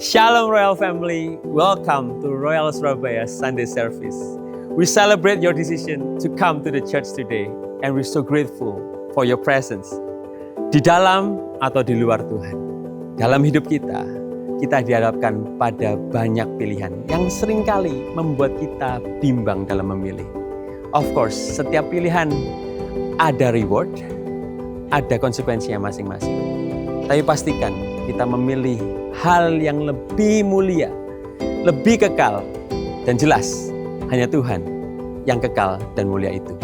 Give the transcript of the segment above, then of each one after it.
Shalom Royal Family, welcome to Royal Surabaya Sunday Service. We celebrate your decision to come to the church today and we're so grateful for your presence. Di dalam atau di luar Tuhan, dalam hidup kita dihadapkan pada banyak pilihan yang seringkali membuat kita bimbang dalam memilih. Of course, setiap pilihan ada reward, ada konsekuensinya masing-masing. Tapi pastikan kita memilih hal yang lebih mulia, lebih kekal, dan jelas hanya Tuhan yang kekal dan mulia itu.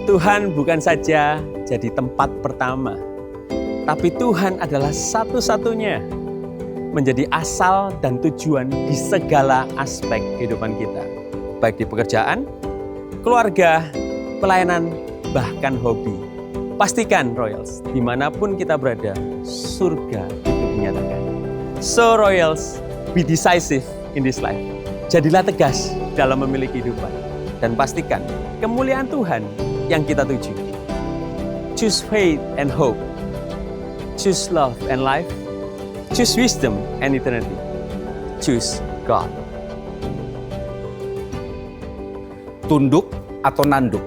Tuhan bukan saja jadi tempat pertama, tapi Tuhan adalah satu-satunya menjadi asal dan tujuan di segala aspek kehidupan kita. Baik di pekerjaan, keluarga, pelayanan, bahkan hobi. Pastikan Royals, dimanapun kita berada, surga itu dinyatakan. So Royals, be decisive in this life. Jadilah tegas dalam memiliki kehidupan. Dan pastikan kemuliaan Tuhan yang kita tuju. Choose faith and hope. Choose love and life. Choose wisdom and eternity. Choose God. Tunduk atau nanduk.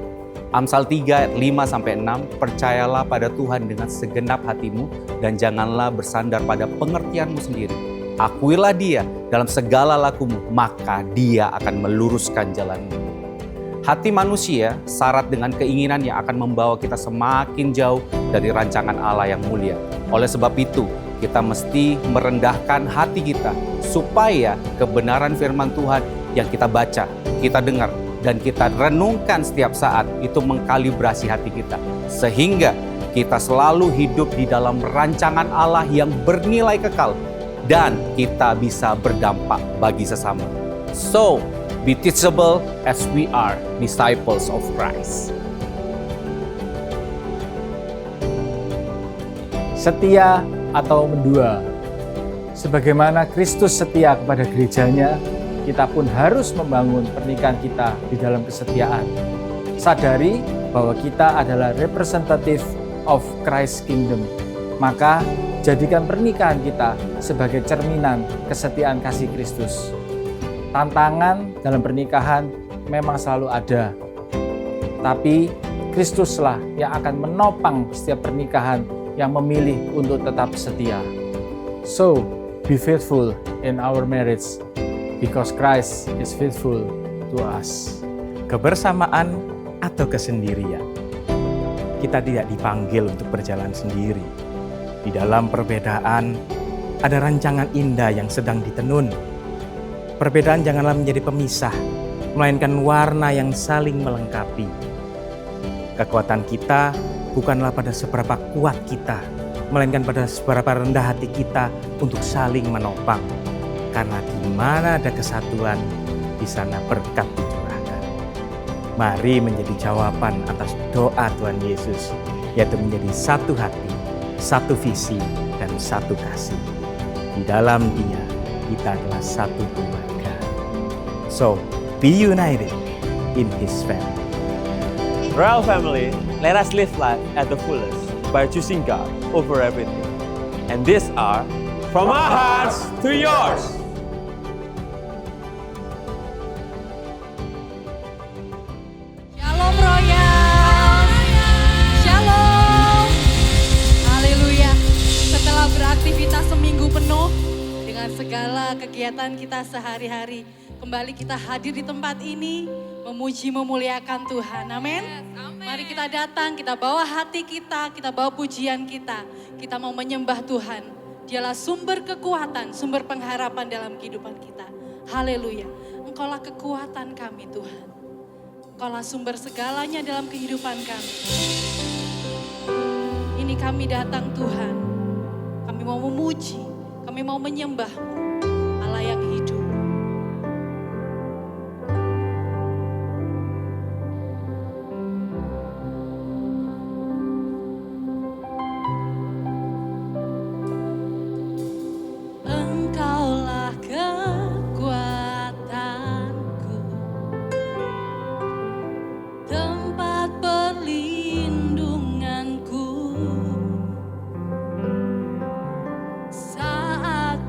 Amsal 3 ayat 5-6, percayalah pada Tuhan dengan segenap hatimu dan janganlah bersandar pada pengertianmu sendiri. Akuilah Dia dalam segala lakumu, maka Dia akan meluruskan jalanmu. Hati manusia syarat dengan keinginan yang akan membawa kita semakin jauh dari rancangan Allah yang mulia. Oleh sebab itu, kita mesti merendahkan hati kita supaya kebenaran firman Tuhan yang kita baca, kita dengar, dan kita renungkan setiap saat itu mengkalibrasi hati kita. Sehingga kita selalu hidup di dalam rancangan Allah yang bernilai kekal. Dan kita bisa berdampak bagi sesama. So, be teachable as we are disciples of Christ. Setia atau mendua. Sebagaimana Kristus setia kepada gerejanya, kita pun harus membangun pernikahan kita di dalam kesetiaan. Sadari bahwa kita adalah representative of Christ's kingdom. Maka jadikan pernikahan kita sebagai cerminan kesetiaan kasih Kristus. Tantangan dalam pernikahan memang selalu ada. Tapi Kristuslah yang akan menopang setiap pernikahan yang memilih untuk tetap setia. So, be faithful in our marriage. Because Christ is faithful to us. Kebersamaan atau kesendirian. Kita tidak dipanggil untuk berjalan sendiri. Di dalam perbedaan, ada rancangan indah yang sedang ditenun. Perbedaan janganlah menjadi pemisah, melainkan warna yang saling melengkapi. Kekuatan kita bukanlah pada seberapa kuat kita, melainkan pada seberapa rendah hati kita untuk saling menopang. Karena di mana ada kesatuan, di sana berkat dicurahkan. Mari menjadi jawaban atas doa Tuhan Yesus, yaitu menjadi satu hati, satu visi, dan satu kasih. Di dalam Dia, kita adalah satu keluarga. So, be united in His family. Royal Family, let us live life at the fullest by choosing God over everything. And these are from our hearts to yours. Shalom Royal. Shalom. Haleluya. Setelah beraktivitas seminggu penuh dengan segala kegiatan kita sehari-hari, kembali kita hadir di tempat ini memuji memuliakan Tuhan. Amin. Mari kita datang, kita bawa hati kita bawa pujian kita. Kita mau menyembah Tuhan. Dialah sumber kekuatan, sumber pengharapan dalam kehidupan kita. Haleluya. Engkaulah kekuatan kami Tuhan. Engkaulah sumber segalanya dalam kehidupan kami. Ini kami datang Tuhan. Kami mau memuji, kami mau menyembah-Mu, Allah yang hidup. Engkaulah kekuatanku, tempat perlindunganku saat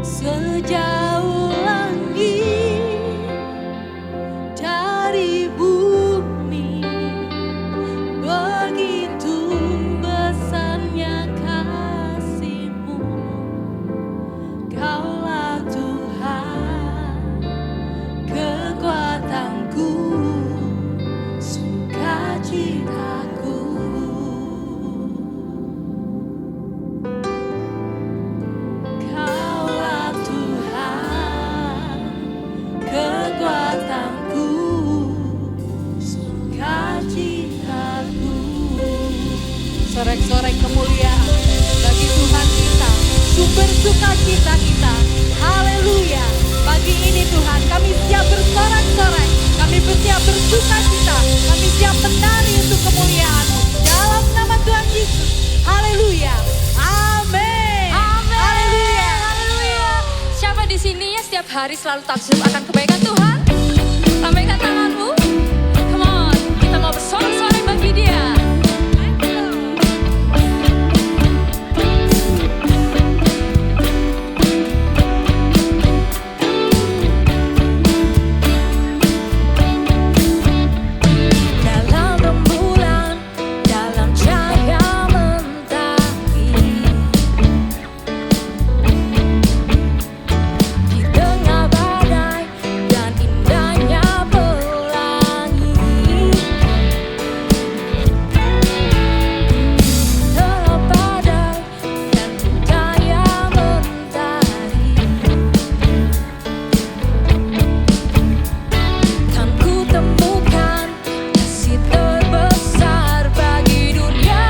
sejauh langit dari bumi, begitu besarnya kasih-Mu. Kaulah Tuhan, kekuatanku, sukacitaku. Kaulah Tuhan, kekuatanku, sukacitaku. Sorek-sorek kemuliaan bagi Tuhan kita, sumber sukacita kita. Haleluya. Pagi ini Tuhan, kami siap bersorak-sorai, kami siap bersukacita, kami siap menari untuk kemuliaan-Mu. Dalam nama Tuhan Yesus. Haleluya. Amin. Amin. Haleluya. Haleluya. Siapa di sini yang setiap hari selalu takjub akan kebaikan Tuhan? Lambaikan tanganmu. Come on, kita mau bersorak-sorai bagi Dia. Dalam rembulan, dalam cahaya mentari, di tengah badai dan indahnya pelangi, dalam badai dan cahaya mentari, kan ku temukan kasih terbesar bagi dunia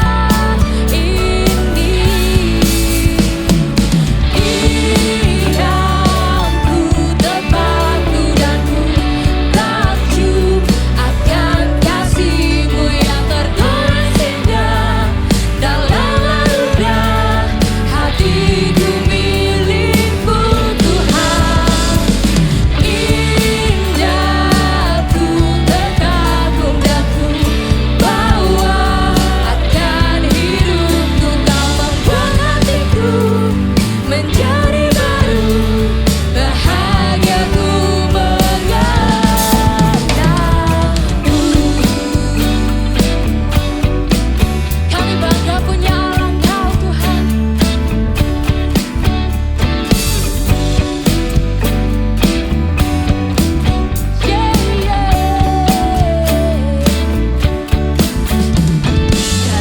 ini. Diamku terpaku dan ku takjub akan kasih-Mu yang tergores indah. Dalam anugerah hatiku milik-Mu Tuhan. Indah ku terkagum dan ku bawa akan hidupku. Kau membuat hatiku menjadi baru, bahagiaku mengenangmu. Kami bangga punya Engkau Tuhan.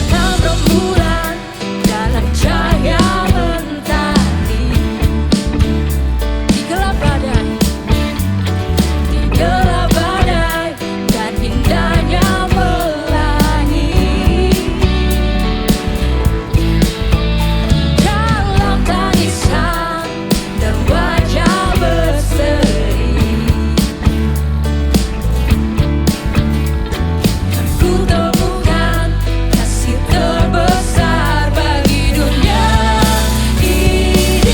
Dalam rembulan, dalam cahaya mentari, di gelap badai dan indahnya pelangi, dalam tangisan dan wajah berseri, kan ku temukan kasih terbesar bagi dunia ini.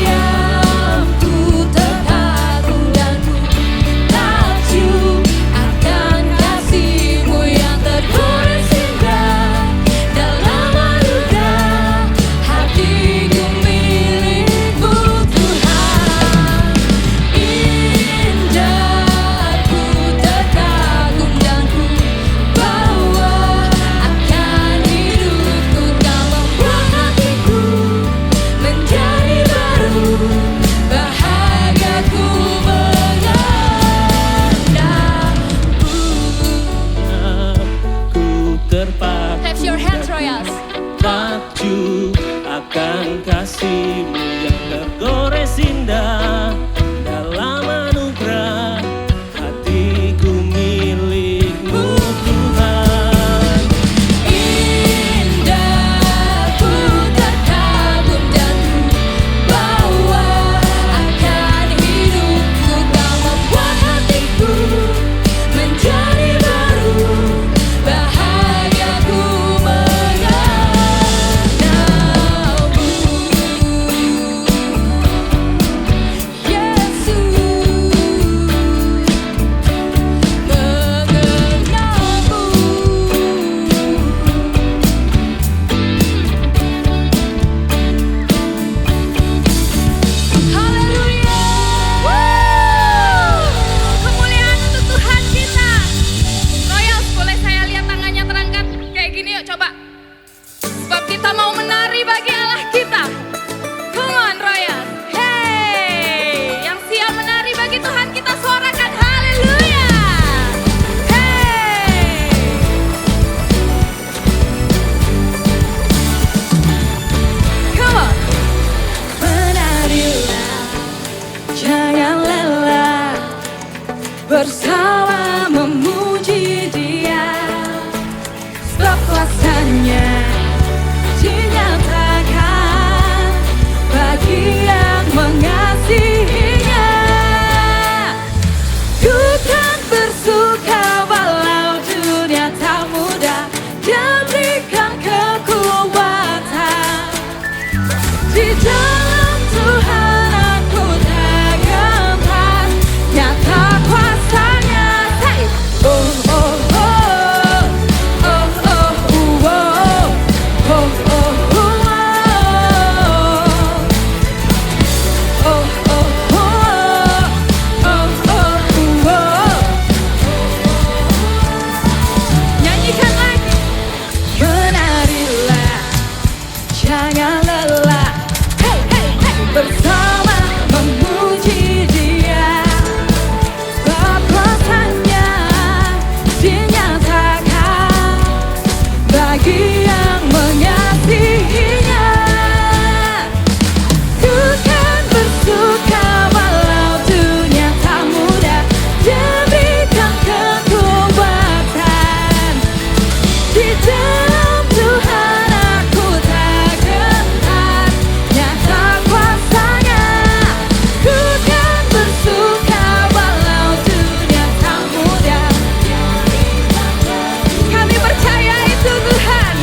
Diamku terkagum dan ku takjub akan kasih-Mu yang tergores indah. Dalam anugerah hatiku milik-Mu Tuhan. Indah ku terkagum dan ku bawa akan hidupku. Kau membuat hatiku menjadi baru, bahagiaku mengenangmu. Ku terpaku Clap your hands, Royals. takjub akan kasih-Mu yang tergores indah. Dalam anugerah hatiku milik-Mu Tuhan. Indah ku terkagum dan ku bawa akan hidupku. Kau membuat hatiku menjadi baru, bahagiaku mengenangmu. Kita mau menari bagi Allah kita. Come on Royal. Hey, yang siap menari bagi Tuhan kita suarakan haleluya. Hey. Come on. Menarilah, jangan lelah, bersama memuji Dia. Sebab kuasanya dinyatakan bagi yang mengasihinya. Ku kan bersuka walau dunia tak mudah, Dia berikan kekuatan. Di dalam Tuhan aku tak gentar, nyata kuasanya. Say, oh oh oh, oh oh oh, oh oh oh, oh oh. Nyanyikan lagi. Menarilah, jangan lelah, hey hey hey, bersama memuji Dia. Sebab kuasanya dinyatakan bagi yang mengasihinya. Ku kan bersuka walau dunia tak mudah, Dia berikan kekuatan. Di dalam Tuhan aku tak gentar, nyata kuasanya. Ku kan bersuka walau dunia tak mudah. Kami percaya itu Tuhan.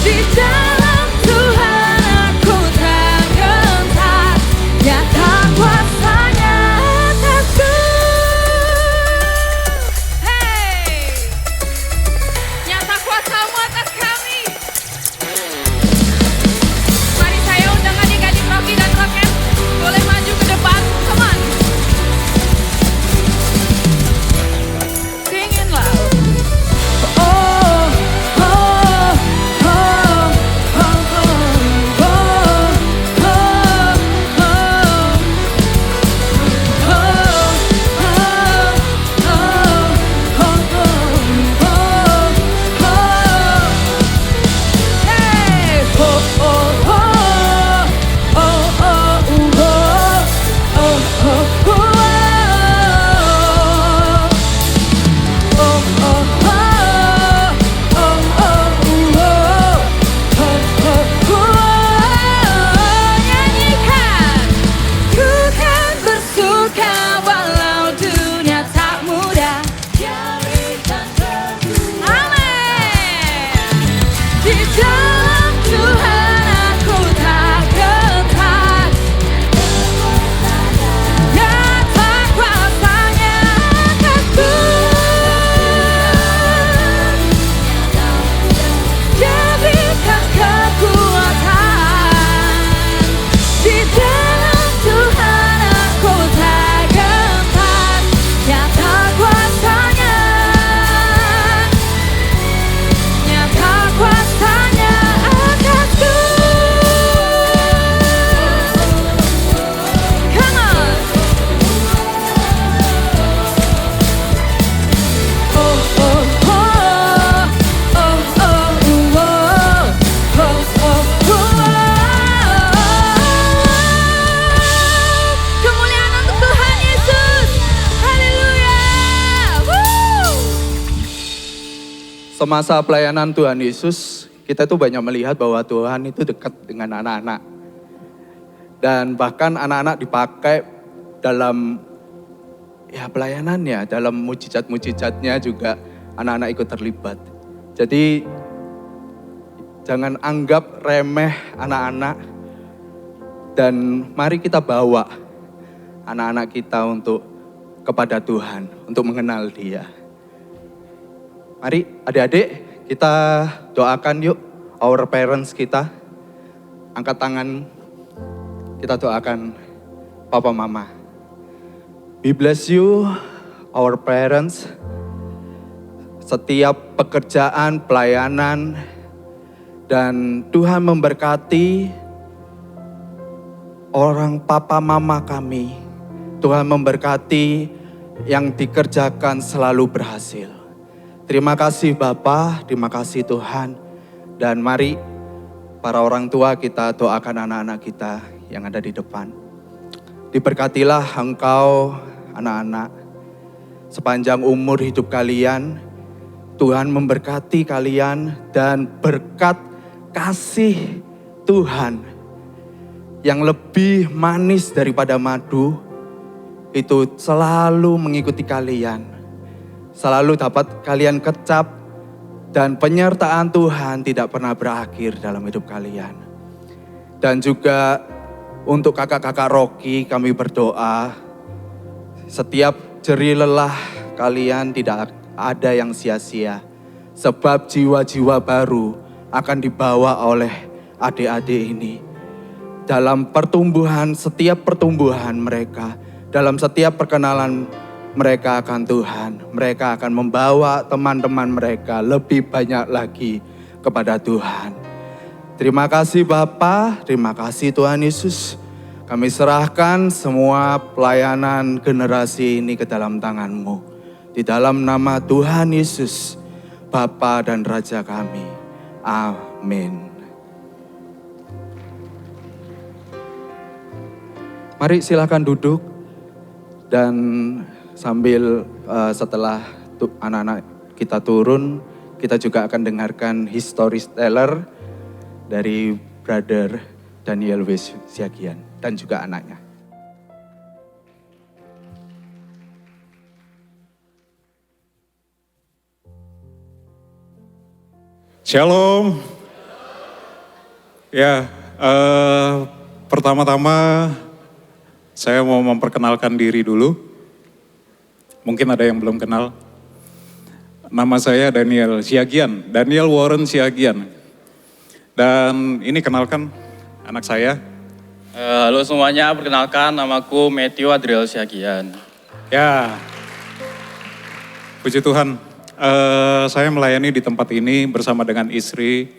Di dalam Tuhan aku tak gentar, nyata kuasanya atasku. Hey, nyata kuasamu atas kami. Mari saya undang adik-adik Rocky dan Roket, boleh maju ke depan, come on. Singin loud. Oh, oh, oh, oh, oh, oh, nyanyikan. Ku kan bersuka walau dunia tak mudah, Dia berikan kekuatan. Amin. Di dalam Tuhan aku tak gentar, nyata kuasanya atasku. Dia berikan kekuatan. Di dalam Tuhan aku tak gentar, nyata kuasanya. Nyata kuasanya atasku. Come on. Oh oh oh, oh oh oh, oh oh. Kemuliaan untuk Tuhan Yesus. Haleluya. Woo. Semasa pelayanan Tuhan Yesus, kita tuh banyak melihat bahwa Tuhan itu dekat dengan anak-anak. Dan bahkan anak-anak dipakai dalam pelayanannya, dalam mujizat-mujizatnya juga anak-anak ikut terlibat. Jadi jangan anggap remeh anak-anak, dan mari kita bawa anak-anak kita untuk kepada Tuhan, untuk mengenal Dia. Mari adik-adik kita doakan yuk our parents kita. Angkat tangan, kita doakan Papa Mama. We bless you our parents. Setiap pekerjaan, pelayanan, Dan Tuhan memberkati orang papa mama kami. Tuhan memberkati yang dikerjakan selalu berhasil. Terima kasih Bapa, terima kasih Tuhan. Dan mari para orang tua kita doakan anak-anak kita yang ada di depan. Diberkatilah engkau anak-anak sepanjang umur hidup kalian. Tuhan memberkati kalian dan berkat kasih Tuhan yang lebih manis daripada madu itu selalu mengikuti kalian. Selalu dapat kalian kecap dan penyertaan Tuhan tidak pernah berakhir dalam hidup kalian. Dan juga untuk kakak-kakak Rocky kami berdoa setiap jerih lelah kalian tidak ada yang sia-sia. Sebab jiwa-jiwa baru akan dibawa oleh adik-adik ini. Dalam pertumbuhan, setiap pertumbuhan mereka, dalam setiap perkenalan mereka akan Tuhan, mereka akan membawa teman-teman mereka lebih banyak lagi kepada Tuhan. Terima kasih Bapa, terima kasih Tuhan Yesus. Kami serahkan semua pelayanan generasi ini ke dalam tangan-Mu. Di dalam nama Tuhan Yesus, Bapa dan Raja kami. Amin. Mari silakan duduk dan sambil setelah anak-anak kita turun, kita juga akan dengarkan storyteller dari Brother Daniel W. Siagian dan juga anaknya. Shalom. Ya, pertama-tama saya mau memperkenalkan diri dulu. Mungkin ada yang belum kenal. Nama saya Daniel Siagian, Daniel Warren Siagian. Dan ini kenalkan anak saya. Halo semuanya, perkenalkan namaku Matthew Adriel Siagian. Ya, puji Tuhan. Saya melayani di tempat ini bersama dengan istri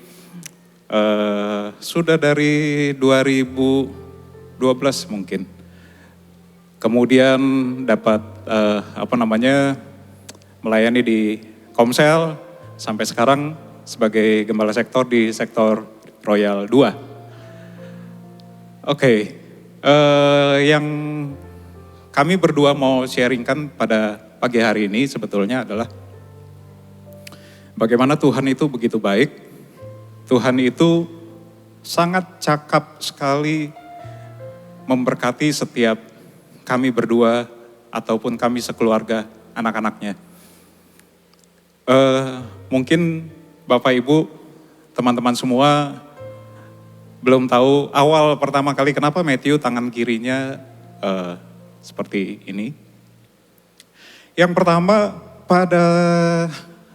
sudah dari 2012 mungkin. Kemudian dapat melayani di Komsel sampai sekarang sebagai gembala sektor di sektor Royal 2. Oke, yang kami berdua mau sharingkan pada pagi hari ini sebetulnya adalah bagaimana Tuhan itu begitu baik, Tuhan itu sangat cakap sekali memberkati setiap kami berdua ataupun kami sekeluarga anak-anaknya. Mungkin Bapak Ibu, teman-teman semua belum tahu awal pertama kali kenapa Matthew tangan kirinya seperti ini. Yang pertama pada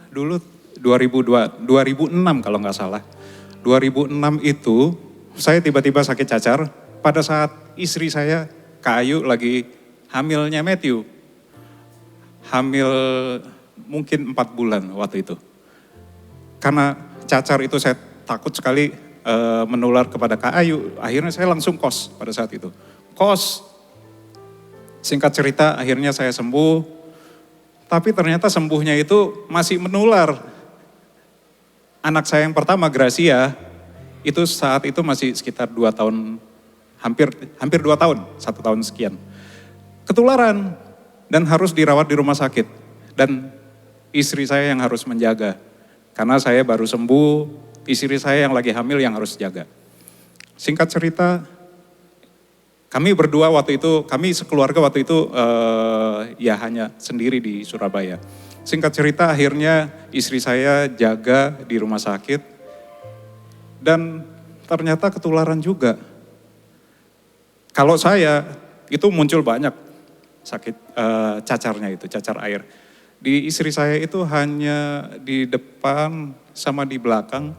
dulu 2006 kalau nggak salah. 2006 itu saya tiba-tiba sakit cacar pada saat istri saya Kak Ayu lagi hamilnya Matthew. Hamil mungkin 4 bulan waktu itu. Karena cacar itu saya takut sekali menular kepada Kak Ayu. Akhirnya saya langsung kos pada saat itu. Kos, singkat cerita akhirnya saya sembuh. Tapi ternyata sembuhnya itu masih menular. Anak saya yang pertama, Gracia, itu saat itu masih sekitar 2 tahun, hampir 2 tahun, 1 tahun sekian. Ketularan dan harus dirawat di rumah sakit. Dan istri saya yang harus menjaga. Karena saya baru sembuh, istri saya yang lagi hamil yang harus jaga. Singkat cerita, kami berdua waktu itu, kami sekeluarga waktu itu ya hanya sendiri di Surabaya. Singkat cerita akhirnya istri saya jaga di rumah sakit dan ternyata ketularan juga. Kalau saya itu muncul banyak sakit cacarnya itu, cacar air. Di istri saya itu hanya di depan sama di belakang.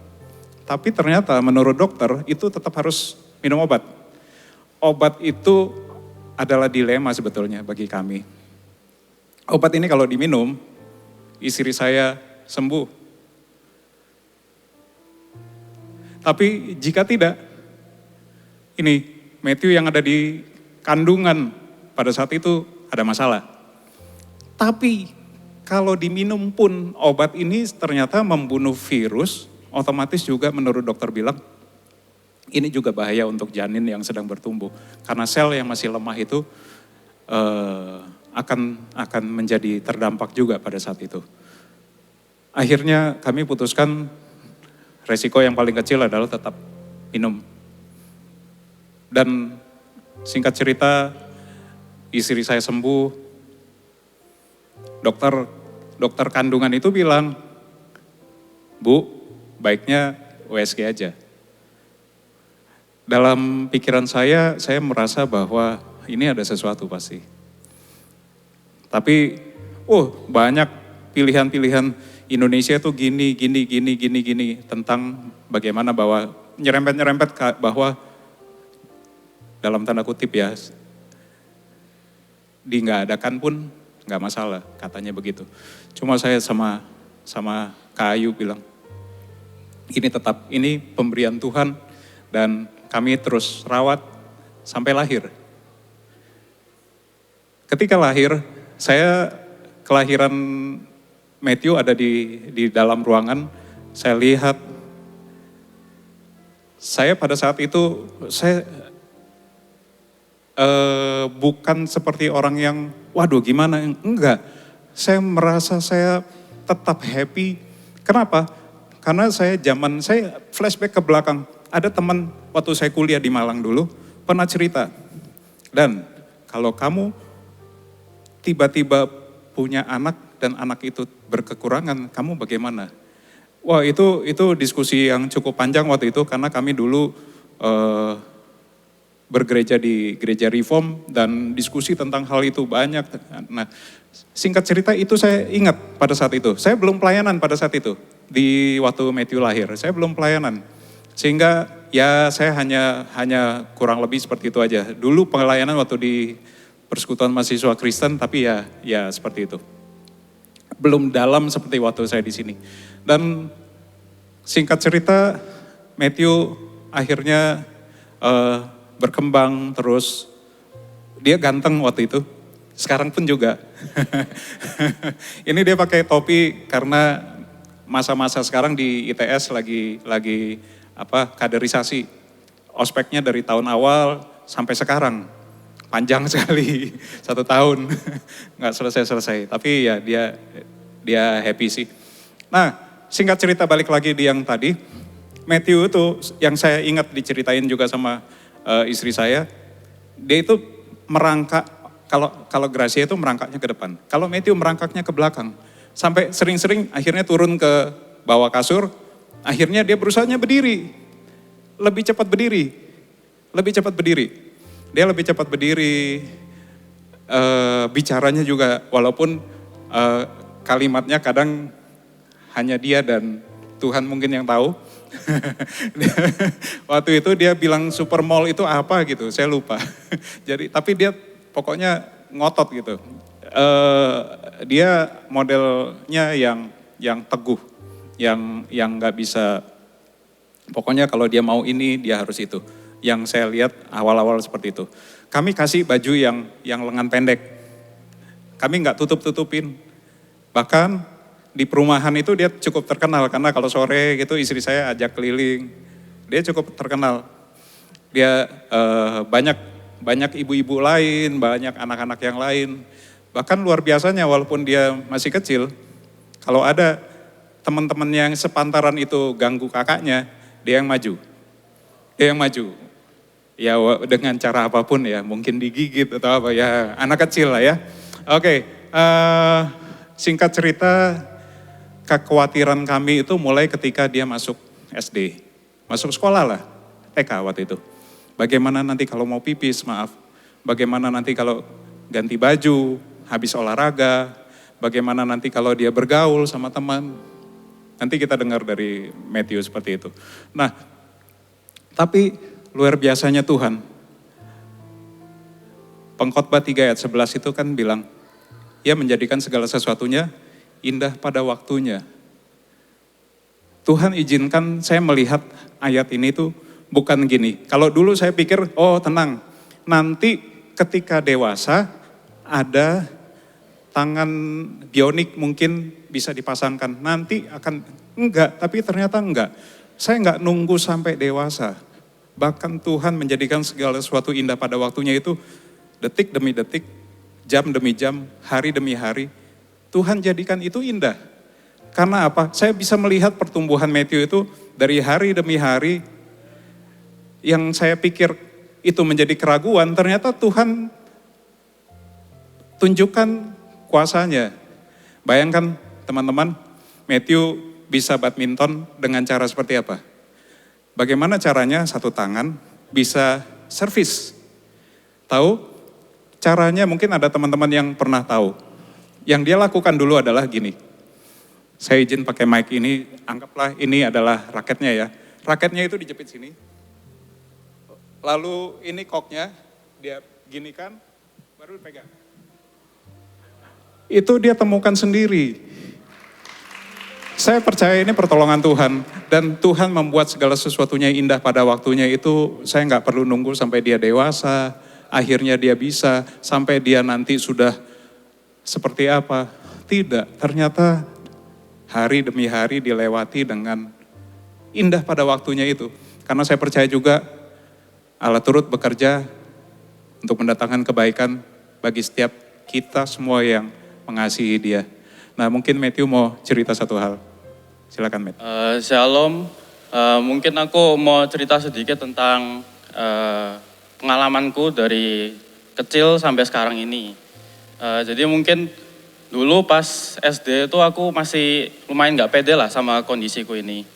Tapi ternyata menurut dokter itu tetap harus minum obat. Obat itu adalah dilema sebetulnya bagi kami. Obat ini kalau diminum, istri saya sembuh. Tapi jika tidak, ini Matthew yang ada di kandungan pada saat itu ada masalah. Tapi kalau diminum pun obat ini ternyata membunuh virus, otomatis juga menurut dokter bilang, ini juga bahaya untuk janin yang sedang bertumbuh. Karena sel yang masih lemah itu akan menjadi terdampak juga pada saat itu. Akhirnya kami putuskan resiko yang paling kecil adalah tetap minum. Dan singkat cerita, istri saya sembuh. Dokter kandungan itu bilang, Bu, baiknya USG aja. Dalam pikiran saya merasa bahwa ini ada sesuatu pasti. Tapi, banyak pilihan-pilihan Indonesia itu gini, tentang bagaimana bahwa nyerempet bahwa dalam tanda kutip ya, di nggak adakan pun nggak masalah, katanya begitu. Cuma saya sama Kak Ayu bilang, ini pemberian Tuhan dan kami terus rawat sampai lahir. Ketika lahir, saya kelahiran Matthew ada di dalam ruangan, saya lihat, saya pada saat itu, saya bukan seperti orang yang, waduh gimana, enggak. Saya merasa saya tetap happy. Kenapa? Karena saya flashback ke belakang. Ada teman waktu saya kuliah di Malang dulu, pernah cerita. Dan kalau kamu tiba-tiba punya anak dan anak itu berkekurangan, kamu bagaimana? Wah itu diskusi yang cukup panjang waktu itu karena kami dulu bergereja di gereja Reform dan diskusi tentang hal itu banyak. Nah, singkat cerita itu saya ingat pada saat itu. Saya belum pelayanan pada saat itu di waktu Matthew lahir. Saya belum pelayanan. Sehingga ya saya hanya kurang lebih seperti itu aja. Dulu pelayanan waktu di Persekutuan Mahasiswa Kristen tapi ya seperti itu. Belum dalam seperti waktu saya di sini. Dan singkat cerita Matthew akhirnya berkembang terus. Dia ganteng waktu itu. Sekarang pun juga. Ini dia pakai topi karena masa-masa sekarang di ITS lagi kaderisasi. Ospeknya dari tahun awal sampai sekarang. Panjang sekali, 1 tahun. Nggak selesai-selesai. Tapi ya dia happy sih. Nah, singkat cerita balik lagi di yang tadi. Matthew itu yang saya ingat diceritain juga sama istri saya. Dia itu merangkak, kalau Gracia itu merangkaknya ke depan. Kalau Matthew merangkaknya ke belakang. Sampai sering-sering akhirnya turun ke bawah kasur. Akhirnya dia berusahanya berdiri. Lebih cepat berdiri. Dia lebih cepat berdiri. Bicaranya juga walaupun kalimatnya kadang hanya dia dan Tuhan mungkin yang tahu. Waktu itu dia bilang super mall itu apa gitu, saya lupa. Tapi dia pokoknya ngotot gitu. Dia modelnya yang teguh, yang nggak bisa. Pokoknya kalau dia mau ini, dia harus itu. Yang saya lihat awal-awal seperti itu. Kami kasih baju yang lengan pendek. Kami nggak tutup-tutupin. Bahkan di perumahan itu dia cukup terkenal karena kalau sore gitu istri saya ajak keliling. Dia cukup terkenal. Dia banyak ibu-ibu lain, banyak anak-anak yang lain. Bahkan luar biasanya walaupun dia masih kecil, kalau ada teman-teman yang sepantaran itu ganggu kakaknya, dia yang maju. Ya dengan cara apapun ya, mungkin digigit atau apa ya, anak kecil lah ya. Oke, singkat cerita, kekhawatiran kami itu mulai ketika dia masuk SD. Masuk sekolah lah, TK waktu itu. Bagaimana nanti kalau mau pipis, bagaimana nanti kalau ganti baju, habis olahraga, bagaimana nanti kalau dia bergaul sama teman. Nanti kita dengar dari Matthew seperti itu. Nah, tapi luar biasanya Tuhan. Pengkhotbah 3 ayat 11 itu kan bilang, Ia menjadikan segala sesuatunya indah pada waktunya. Tuhan izinkan saya melihat ayat ini tuh bukan gini. Kalau dulu saya pikir, oh tenang, nanti ketika dewasa ada tangan bionik mungkin bisa dipasangkan. Nanti akan, enggak, tapi ternyata enggak. Saya enggak nunggu sampai dewasa. Bahkan Tuhan menjadikan segala sesuatu indah pada waktunya itu detik demi detik, jam demi jam, hari demi hari. Tuhan jadikan itu indah. Karena apa? Saya bisa melihat pertumbuhan Matthew itu dari hari demi hari yang saya pikir itu menjadi keraguan, ternyata Tuhan tunjukkan kuasanya. Bayangkan teman-teman, Matthew bisa badminton dengan cara seperti apa? Bagaimana caranya satu tangan bisa servis? Tahu? Caranya mungkin ada teman-teman yang pernah tahu. Yang dia lakukan dulu adalah gini. Saya izin pakai mic ini, anggaplah ini adalah raketnya ya. Raketnya itu dijepit sini. Lalu ini koknya, dia gini kan, baru dipegang. Itu dia temukan sendiri. Saya percaya ini pertolongan Tuhan. Dan Tuhan membuat segala sesuatunya indah pada waktunya itu, saya nggak perlu nunggu sampai dia dewasa, akhirnya dia bisa, sampai dia nanti sudah seperti apa. Tidak, ternyata hari demi hari dilewati dengan indah pada waktunya itu. Karena saya percaya juga Allah turut bekerja untuk mendatangkan kebaikan bagi setiap kita semua yang mengasihi Dia. Nah, mungkin Matthew mau cerita satu hal. Silakan, Matt. Shalom, mungkin aku mau cerita sedikit tentang pengalamanku dari kecil sampai sekarang ini. Jadi mungkin dulu pas SD itu aku masih lumayan gak pede lah sama kondisiku ini.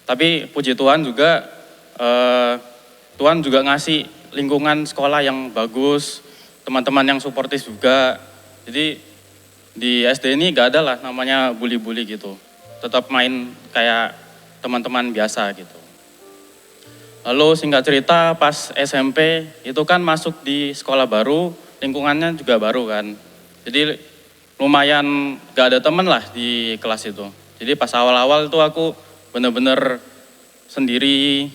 Tapi puji Tuhan juga, Tuhan juga ngasih lingkungan sekolah yang bagus, teman-teman yang suportif juga. Jadi di SD ini gak ada lah namanya bully-bully gitu. Tetap main kayak teman-teman biasa gitu. Lalu singkat cerita pas SMP itu kan masuk di sekolah baru, lingkungannya juga baru kan. Jadi lumayan gak ada temen lah di kelas itu. Jadi pas awal-awal itu aku bener-bener sendiri,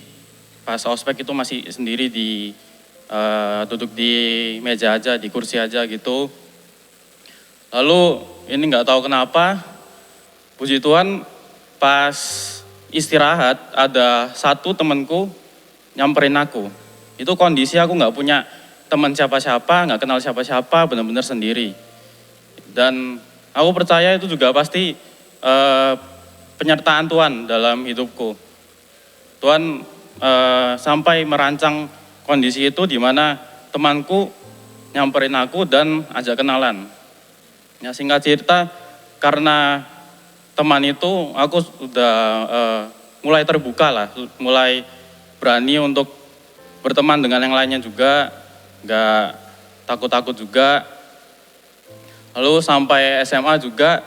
pas ospek itu masih sendiri duduk di meja aja, di kursi aja gitu. Lalu ini gak tahu kenapa, puji Tuhan pas istirahat ada satu temanku nyamperin aku. Itu kondisi aku gak punya teman siapa-siapa, gak kenal siapa-siapa, bener-bener sendiri. Dan aku percaya itu juga pasti penyertaan Tuhan dalam hidupku. Tuhan sampai merancang kondisi itu di mana temanku nyamperin aku dan ajak kenalan. Ya, singkat cerita, karena teman itu aku sudah mulai terbuka lah, mulai berani untuk berteman dengan yang lainnya juga, nggak takut-takut juga. Lalu sampai SMA juga,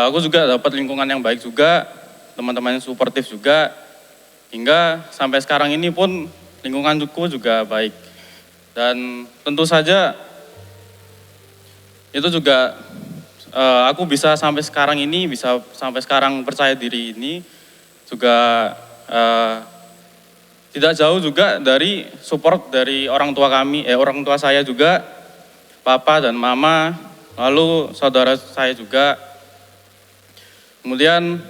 aku juga dapat lingkungan yang baik juga, teman-teman yang suportif juga, hingga sampai sekarang ini pun lingkunganku juga baik. Dan tentu saja itu juga aku bisa sampai sekarang ini, bisa sampai sekarang percaya diri ini juga tidak jauh juga dari support dari orang tua saya juga, papa dan mama, lalu saudara saya juga. Kemudian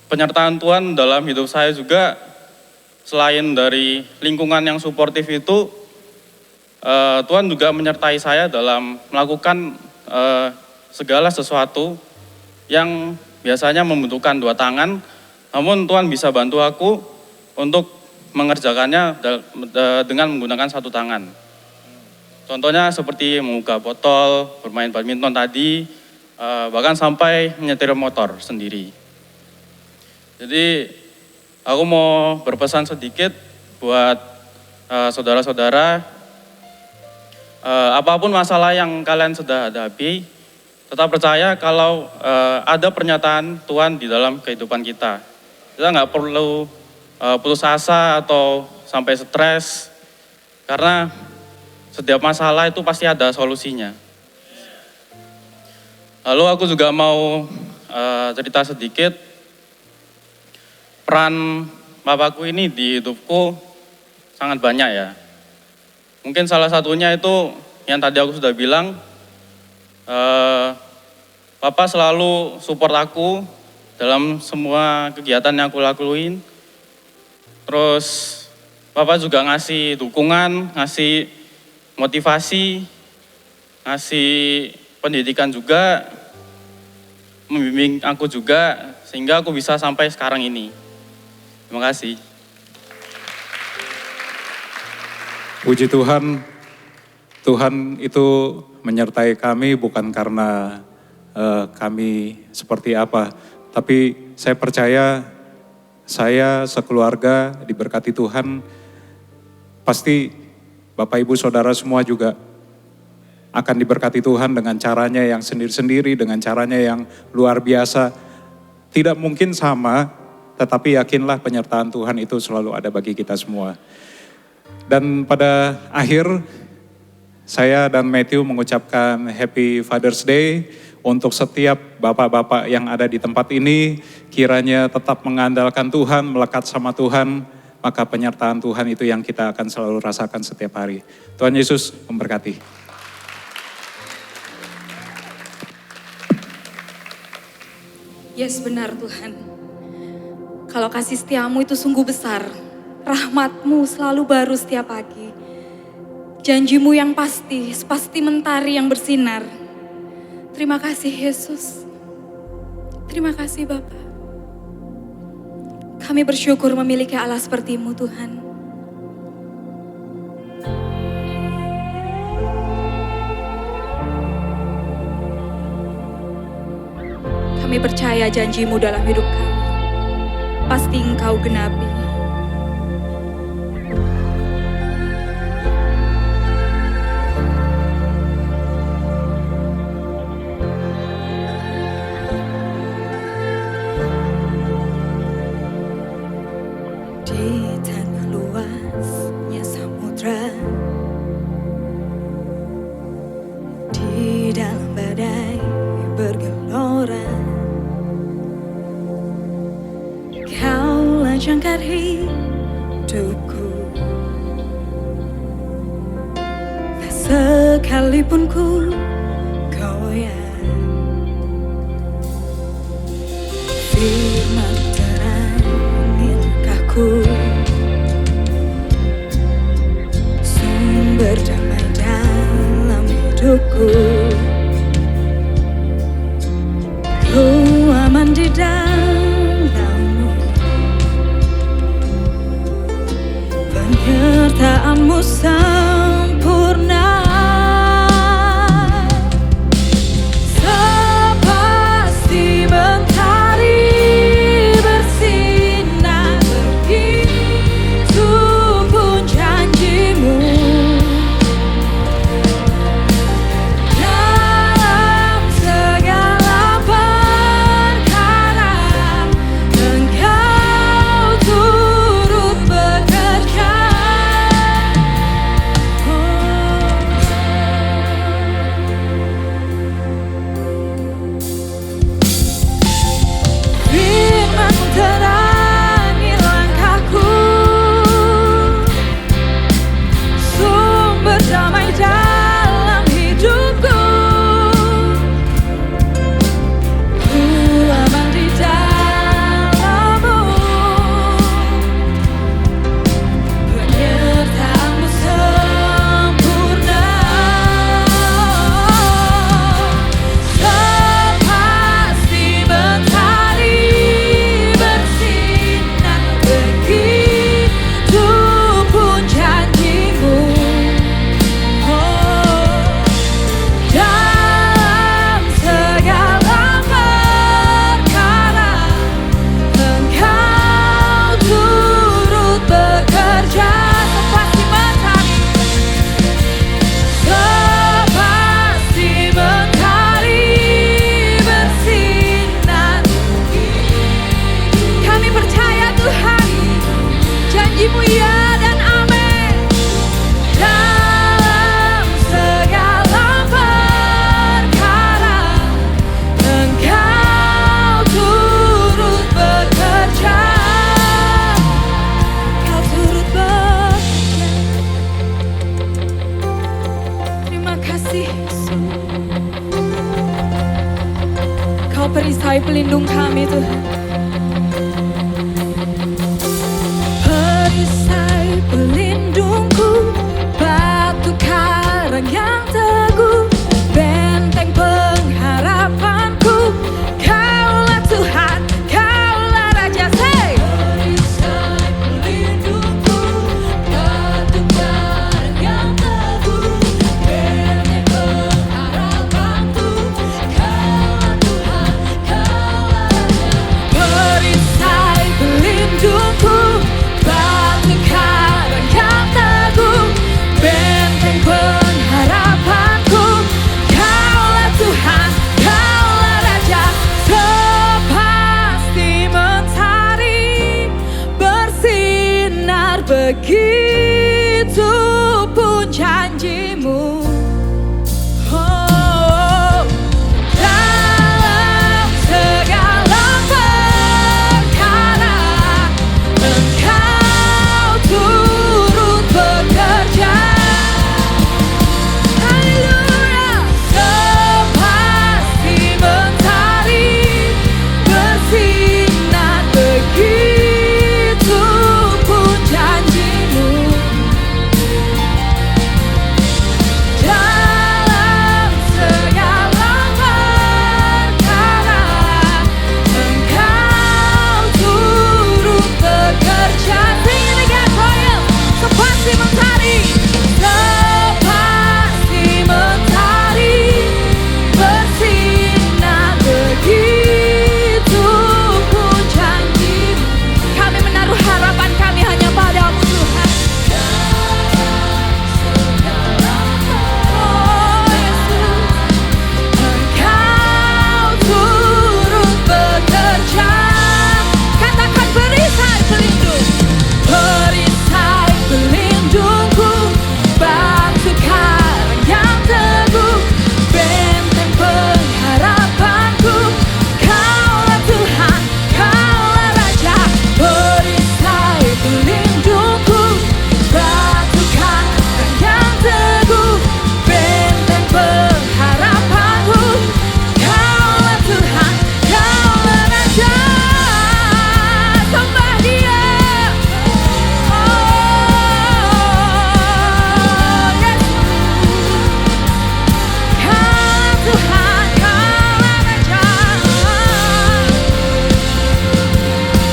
penyertaan Tuhan dalam hidup saya juga, selain dari lingkungan yang suportif itu, Tuhan juga menyertai saya dalam melakukan segala sesuatu yang biasanya membutuhkan dua tangan, namun Tuhan bisa bantu aku untuk mengerjakannya dengan menggunakan satu tangan. Contohnya seperti membuka botol, bermain badminton tadi, bahkan sampai menyetir motor sendiri. Jadi aku mau berpesan sedikit buat saudara-saudara, apapun masalah yang kalian sudah hadapi, tetap percaya kalau ada pernyataan Tuhan di dalam kehidupan kita. Kita nggak perlu putus asa atau sampai stres, karena setiap masalah itu pasti ada solusinya. Lalu aku juga mau cerita sedikit, peran papaku ini di hidupku sangat banyak ya. Mungkin salah satunya itu yang tadi aku sudah bilang, Papa selalu support aku dalam semua kegiatan yang aku lakuin. Terus Papa juga ngasih dukungan, ngasih motivasi, ngasih pendidikan juga, membimbing aku juga, sehingga aku bisa sampai sekarang ini. Terima kasih. Puji Tuhan, Tuhan itu menyertai kami bukan karena kami seperti apa, tapi saya percaya saya sekeluarga diberkati Tuhan, pasti Bapak Ibu Saudara semua juga akan diberkati Tuhan dengan caranya yang sendiri-sendiri, dengan caranya yang luar biasa. Tidak mungkin sama, tetapi yakinlah penyertaan Tuhan itu selalu ada bagi kita semua. Dan pada akhir, saya dan Matthew mengucapkan Happy Father's Day untuk setiap bapak-bapak yang ada di tempat ini. Kiranya tetap mengandalkan Tuhan, melekat sama Tuhan, maka penyertaan Tuhan itu yang kita akan selalu rasakan setiap hari. Tuhan Yesus memberkati. Yes, benar Tuhan. Kalau kasih setiamu itu sungguh besar, rahmatmu selalu baru setiap pagi. Janjimu yang pasti, sepasti mentari yang bersinar. Terima kasih Yesus. Terima kasih Bapa. Kami bersyukur memiliki Allah seperti-Mu Tuhan. Kami percaya janji-Mu dalam hidup kami. Pasti Engkau genapi. Di tengah luasnya samudra, di dalam badai bergelora, Kaulah jangkar hidupku. Tak sekalipun ku goyah, firman terangi langkahku, sumber damai dalam hidupku. Ku aman di dalam-Mu, penyertaan-Mu sempurna. Sepasti mentari bersinar, begitu pun janji-Mu. Dalam segala perkara, Engkau turut bekerja. Firman-Mu terangi langkahku, sumber damai dalam hidupku. Ku aman di dalam-Mu, penyertaan-Mu sempurna. Sepasti mentari bersinar, begitu pun janji-Mu. Dalam segala perkara, Engkau turut bekerja. Sepasti mentari, sepasti mentari bersinar. Kami percaya Tuhan, janji-Mu ya dan amin. Dalam segala perkara, Engkau turut bekerja. pelindung kami Tuhan. Perisai pelindungku, batu karang yang teguh, benteng pengharapanku, Kaulah Tuhan, Kaulah Raja. Say! Perisai pelindungku, batu karang yang teguh, benteng pengharapanku, Kaulah Tuhan, Kaulah Raja. Perisai pelindungku, batu karang yang teguh, benteng pengharapanku, Kaulah Tuhan, Kaulah Raja. Sepasti mentari bersinar, begitu pun janjimu. Oh, dalam segala perkara Engkau turut bekerja. Haleluya. Sepasti mentari bersinar, begitu pun janjimu. Dalam segala perkara Engkau turut bekerja. Sing it again, choir. Sepasti mentari, sepasti mentari bersinar, begitu pun janjimu. Kami menaruh harapan kami hanya padamu Tuhan. Oh Yesus, Engkau turut bekerja. Katakan perisai pelindung, perisai pelindungku, batu karang yang teguh, benteng pengharapanku, Kaulah Tuhan, Kaulah Raja. Perisai pelindungku, batu karang yang teguh, benteng pengharapanku, Kaulah Tuhan, Kaulah Raja. Sembah Dia. Oh, Yesus. Kaulah Tuhan, Kaulah Raja.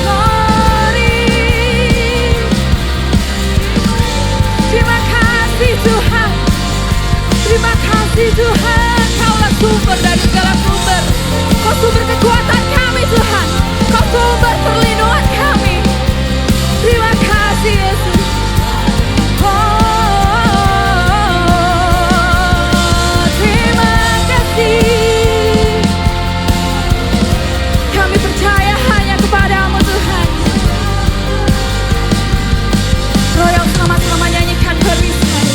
Glory. Terima kasih Tuhan. Terima kasih Tuhan. Kaulah sumber dari segala sumber. Kau sumber kekuatan kami Tuhan. Kau sumber perlindungan kami. Terima kasih Yesus. Oh, terima kasih. Kami percaya hanya kepadamu Tuhan. Roh yang sama-sama nyanyikan perisai.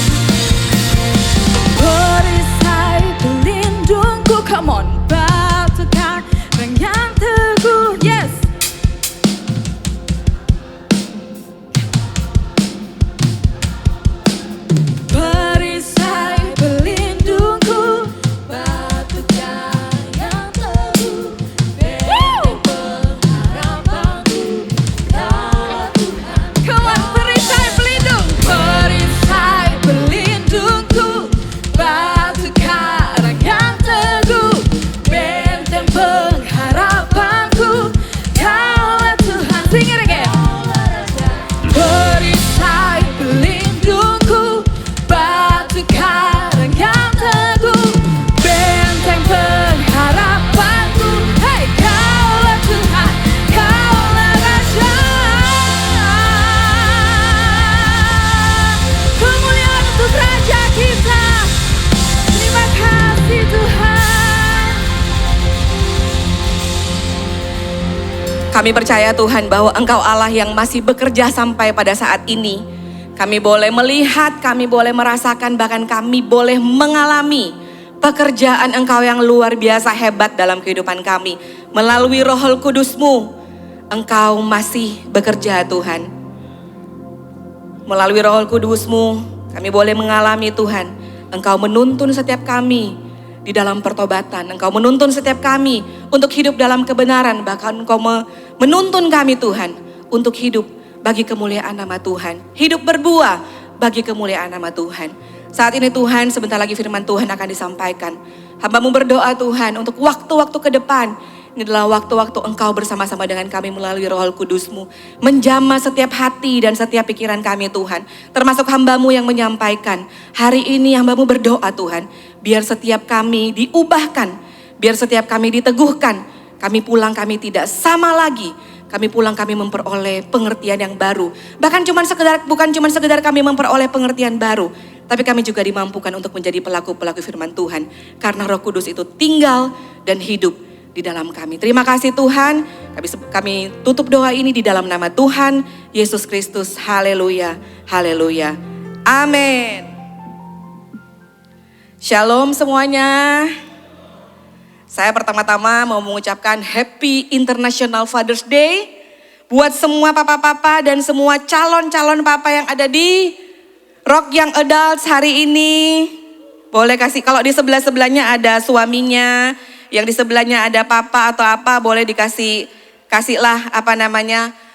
Perisai pelindungku, come on. Batu karang yang teguh, yes. Perisai pelindungku, batu karang yang teguh, benteng pengharapanku, Kaulah Tuhan. Come on, perisai pelindung. Perisai pelindungku, batu karang yang teguh, benteng pengharapanku, Kaulah Tuhan. Sing it again. Perisai pelindungku, batu karang yang teguh, benteng pengharapanku, hey, Kaulah Tuhan, Kaulah Raja. Kemuliaan untuk Raja kita. Terima kasih Tuhan. Kami percaya Tuhan bahwa Engkau Allah yang masih bekerja sampai pada saat ini. Kami boleh melihat, kami boleh merasakan, bahkan kami boleh mengalami pekerjaan Engkau yang luar biasa hebat dalam kehidupan kami. Melalui Roh Kudus-Mu, Engkau masih bekerja Tuhan. Melalui Roh Kudus-Mu, kami boleh mengalami Tuhan, Engkau menuntun setiap kami di dalam pertobatan. Engkau menuntun setiap kami untuk hidup dalam kebenaran. Bahkan Engkau menuntun kami Tuhan untuk hidup bagi kemuliaan nama Tuhan. Hidup berbuah bagi kemuliaan nama Tuhan. Saat ini Tuhan, sebentar lagi firman Tuhan akan disampaikan. Hamba-Mu berdoa Tuhan untuk waktu-waktu ke depan. Ini adalah waktu-waktu Engkau bersama-sama dengan kami melalui Roh Kudus-Mu. Menjamah setiap hati dan setiap pikiran kami Tuhan. Termasuk hamba-Mu yang menyampaikan. Hari ini hamba-Mu berdoa Tuhan. Biar setiap kami diubahkan. Biar setiap kami diteguhkan. Kami pulang kami tidak sama lagi. Kami pulang kami memperoleh pengertian yang baru. Bahkan bukan cuma sekedar kami memperoleh pengertian baru. Tapi kami juga dimampukan untuk menjadi pelaku-pelaku firman Tuhan. Karena Roh Kudus itu tinggal dan hidup di dalam kami. Terima kasih Tuhan. Kami tutup doa ini di dalam nama Tuhan Yesus Kristus. Haleluya. Haleluya. Amin. Shalom semuanya. Saya pertama-tama mau mengucapkan Happy International Father's Day buat semua papa-papa dan semua calon-calon papa yang ada di Rock Young Adults hari ini. Boleh kasih, kalau di sebelah-sebelahnya ada suaminya, yang di sebelahnya ada papa atau apa, boleh kasihlah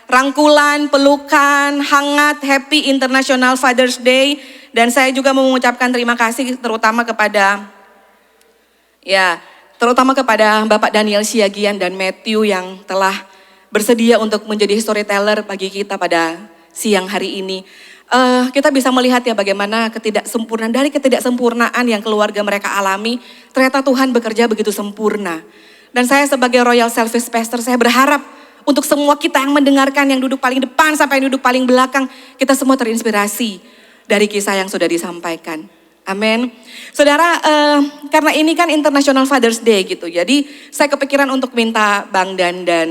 rangkulan, pelukan, hangat, Happy International Father's Day. Dan saya juga mau mengucapkan terima kasih terutama kepada Bapak Daniel Siagian dan Matthew yang telah bersedia untuk menjadi storyteller bagi kita pada siang hari ini. Kita bisa melihat ya bagaimana dari ketidaksempurnaan yang keluarga mereka alami, ternyata Tuhan bekerja begitu sempurna. Dan saya sebagai Royal Selfish Pastor, saya berharap untuk semua kita yang mendengarkan, yang duduk paling depan sampai yang duduk paling belakang, kita semua terinspirasi dari kisah yang sudah disampaikan. Amin. Saudara, karena ini kan International Father's Day gitu, jadi saya kepikiran untuk minta Bang Dan dan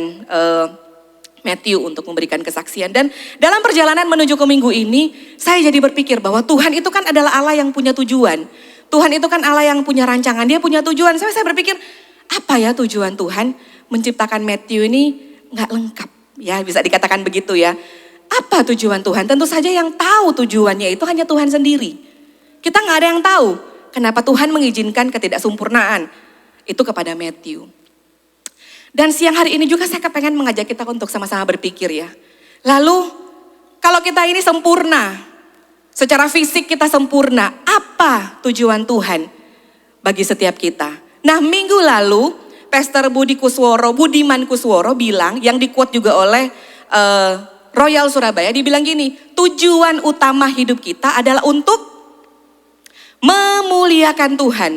Matthew untuk memberikan kesaksian. Dan dalam perjalanan menuju ke minggu ini, saya jadi berpikir bahwa Tuhan itu kan adalah Allah yang punya tujuan. Tuhan itu kan Allah yang punya rancangan, Dia punya tujuan. Saya berpikir, apa ya tujuan Tuhan menciptakan Matthew ini nggak lengkap. Ya bisa dikatakan begitu ya. Apa tujuan Tuhan? Tentu saja yang tahu tujuannya itu hanya Tuhan sendiri. Kita nggak ada yang tahu kenapa Tuhan mengizinkan ketidaksempurnaan itu kepada Matthew. Dan siang hari ini juga saya kepengen mengajak kita untuk sama-sama berpikir ya. Lalu kalau kita ini sempurna, secara fisik kita sempurna, apa tujuan Tuhan bagi setiap kita? Nah minggu lalu Pastor Budiman Kusworo bilang, yang di-quote juga oleh Royal Surabaya, dibilang gini, tujuan utama hidup kita adalah untuk memuliakan Tuhan.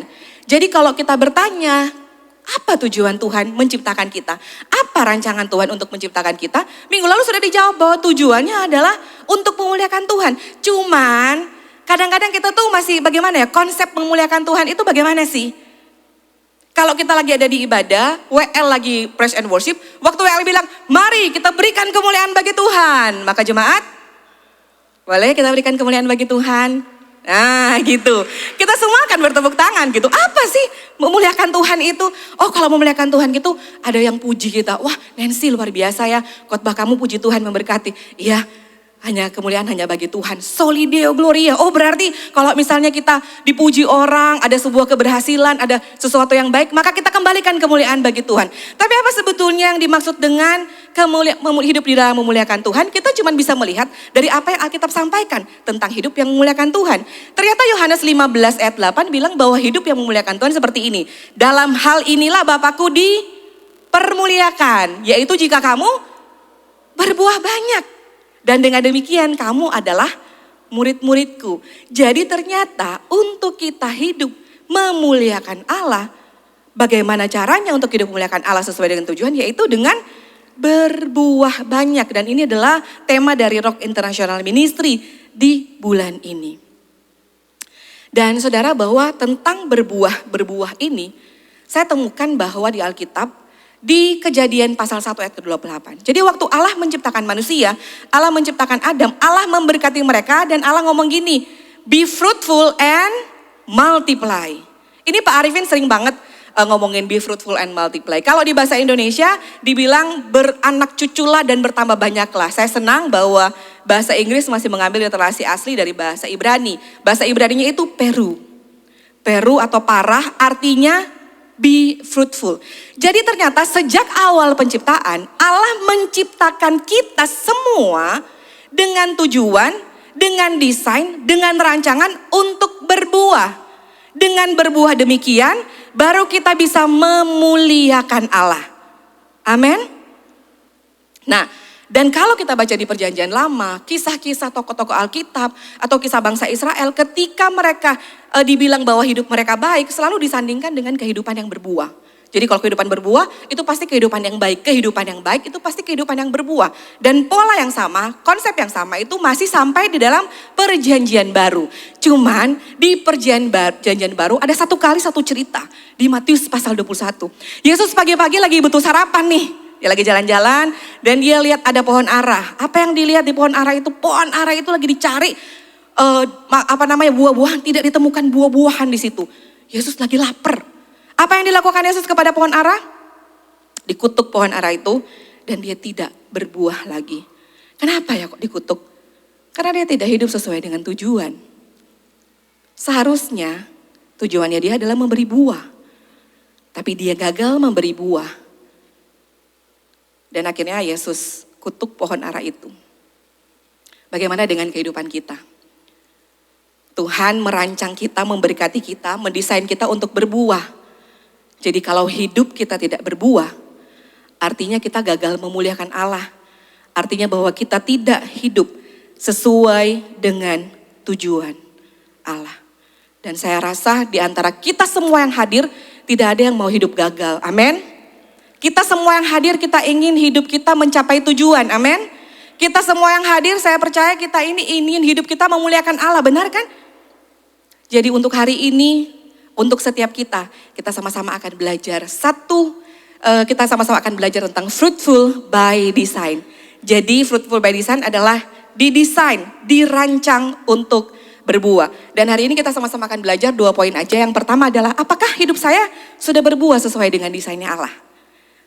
Jadi kalau kita bertanya, apa tujuan Tuhan menciptakan kita? Apa rancangan Tuhan untuk menciptakan kita? Minggu lalu sudah dijawab bahwa tujuannya adalah untuk memuliakan Tuhan. Cuman kadang-kadang kita tuh masih bagaimana ya, konsep memuliakan Tuhan itu bagaimana sih? Kalau kita lagi ada di ibadah, WL lagi praise and worship, waktu WL bilang, mari kita berikan kemuliaan bagi Tuhan. Maka jemaat, boleh kita berikan kemuliaan bagi Tuhan? Nah gitu, kita semua akan bertepuk tangan gitu. Apa sih memuliakan Tuhan itu? Oh kalau memuliakan Tuhan gitu ada yang puji kita. Wah Nancy luar biasa ya, khotbah kamu puji Tuhan memberkati. Iya, kemuliaan hanya bagi Tuhan. Soli Deo Gloria. Oh berarti kalau misalnya kita dipuji orang, ada sebuah keberhasilan, ada sesuatu yang baik, maka kita kembalikan kemuliaan bagi Tuhan. Tapi apa sebetulnya yang dimaksud dengan hidup di dalam memuliakan Tuhan? Kita cuma bisa melihat dari apa yang Alkitab sampaikan tentang hidup yang memuliakan Tuhan. Ternyata Yohanes 15 ayat 8 bilang bahwa hidup yang memuliakan Tuhan seperti ini. Dalam hal inilah Bapakku dipermuliakan, yaitu jika kamu berbuah banyak. Dan dengan demikian kamu adalah murid-muridku. Jadi ternyata untuk kita hidup memuliakan Allah, bagaimana caranya untuk hidup memuliakan Allah sesuai dengan tujuan, yaitu dengan berbuah banyak. Dan ini adalah tema dari Rock International Ministry di bulan ini. Dan saudara, bahwa tentang berbuah ini, saya temukan bahwa di Alkitab, di Kejadian pasal 1 ayat ke-28. Jadi waktu Allah menciptakan manusia, Allah menciptakan Adam, Allah memberkati mereka dan Allah ngomong gini, be fruitful and multiply. Ini Pak Arifin sering banget ngomongin be fruitful and multiply. Kalau di bahasa Indonesia dibilang beranak cuculah dan bertambah banyaklah. Saya senang bahwa bahasa Inggris masih mengambil literasi asli dari bahasa Ibrani. Bahasa Ibraninya itu peru. Peru atau parah artinya be fruitful. Jadi ternyata sejak awal penciptaan, Allah menciptakan kita semua dengan tujuan, dengan desain, dengan rancangan untuk berbuah. Dengan berbuah demikian, baru kita bisa memuliakan Allah. Amin. Nah, dan kalau kita baca di Perjanjian Lama, kisah-kisah tokoh-tokoh Alkitab atau kisah bangsa Israel, ketika mereka dibilang bahwa hidup mereka baik, selalu disandingkan dengan kehidupan yang berbuah. Jadi kalau kehidupan berbuah, itu pasti kehidupan yang baik. Kehidupan yang baik itu pasti kehidupan yang berbuah. Dan pola yang sama, konsep yang sama itu masih sampai di dalam Perjanjian Baru. Cuman di Perjanjian Baru ada satu kali satu cerita di Matius pasal 21. Yesus pagi-pagi lagi butuh sarapan nih. Dia lagi jalan-jalan dan dia lihat ada pohon ara. Apa yang dilihat di pohon ara itu? Pohon ara itu lagi dicari buah-buahan, tidak ditemukan buah-buahan di situ. Yesus lagi lapar. Apa yang dilakukan Yesus kepada pohon ara? Dikutuk pohon ara itu dan dia tidak berbuah lagi. Kenapa ya kok dikutuk? Karena dia tidak hidup sesuai dengan tujuan. Seharusnya tujuannya dia adalah memberi buah. Tapi dia gagal memberi buah. Dan akhirnya Yesus kutuk pohon ara itu. Bagaimana dengan kehidupan kita? Tuhan merancang kita, memberkati kita, mendesain kita untuk berbuah. Jadi kalau hidup kita tidak berbuah, artinya kita gagal memuliakan Allah. Artinya bahwa kita tidak hidup sesuai dengan tujuan Allah. Dan saya rasa di antara kita semua yang hadir, tidak ada yang mau hidup gagal. Amin. Kita semua yang hadir, kita ingin hidup kita mencapai tujuan. Amin. Kita semua yang hadir, saya percaya kita ini ingin hidup kita memuliakan Allah. Benar kan? Jadi untuk hari ini, untuk setiap kita sama-sama akan belajar. Kita sama-sama akan belajar tentang fruitful by design. Jadi fruitful by design adalah didesain, dirancang untuk berbuah. Dan hari ini kita sama-sama akan belajar 2 poin aja. Yang pertama adalah apakah hidup saya sudah berbuah sesuai dengan desainnya Allah.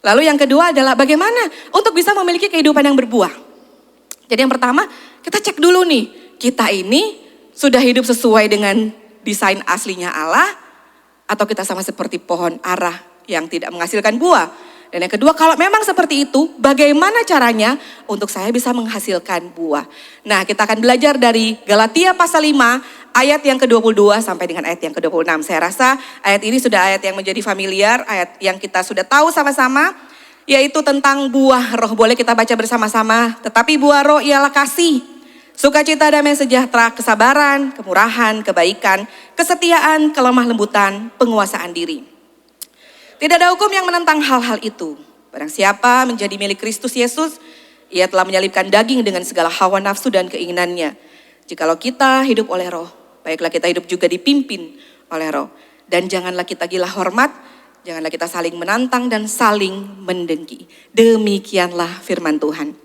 Lalu yang kedua adalah bagaimana untuk bisa memiliki kehidupan yang berbuah. Jadi yang pertama kita cek dulu nih, kita ini sudah hidup sesuai dengan desain aslinya Allah atau kita sama seperti pohon ara yang tidak menghasilkan buah. Dan yang kedua, kalau memang seperti itu, bagaimana caranya untuk saya bisa menghasilkan buah. Nah, kita akan belajar dari Galatia pasal 5 ayat yang ke-22 sampai dengan ayat yang ke-26. Saya rasa ayat ini sudah ayat yang menjadi familiar, ayat yang kita sudah tahu sama-sama, yaitu tentang buah roh. Boleh kita baca bersama-sama. Tetapi buah roh ialah kasih, sukacita, damai sejahtera, kesabaran, kemurahan, kebaikan, kesetiaan, kelemah lembutan, penguasaan diri. Tidak ada hukum yang menentang hal-hal itu. Barang siapa menjadi milik Kristus Yesus, ia telah menyalibkan daging dengan segala hawa nafsu dan keinginannya. Jikalau kita hidup oleh roh, baiklah kita hidup juga dipimpin oleh roh. Dan janganlah kita gila hormat, janganlah kita saling menantang dan saling mendengki. Demikianlah firman Tuhan.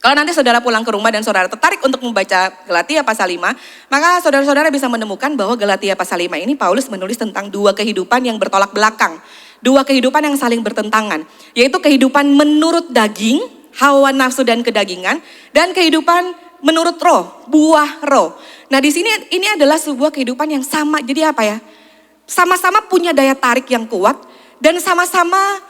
Kalau nanti saudara pulang ke rumah dan saudara tertarik untuk membaca Galatia pasal 5, maka saudara-saudara bisa menemukan bahwa Galatia pasal 5 ini Paulus menulis tentang 2 kehidupan yang bertolak belakang. 2 kehidupan yang saling bertentangan, yaitu kehidupan menurut daging, hawa nafsu dan kedagingan, dan kehidupan menurut roh, buah roh. Nah di sini ini adalah sebuah kehidupan yang sama, jadi apa ya? Sama-sama punya daya tarik yang kuat, dan sama-sama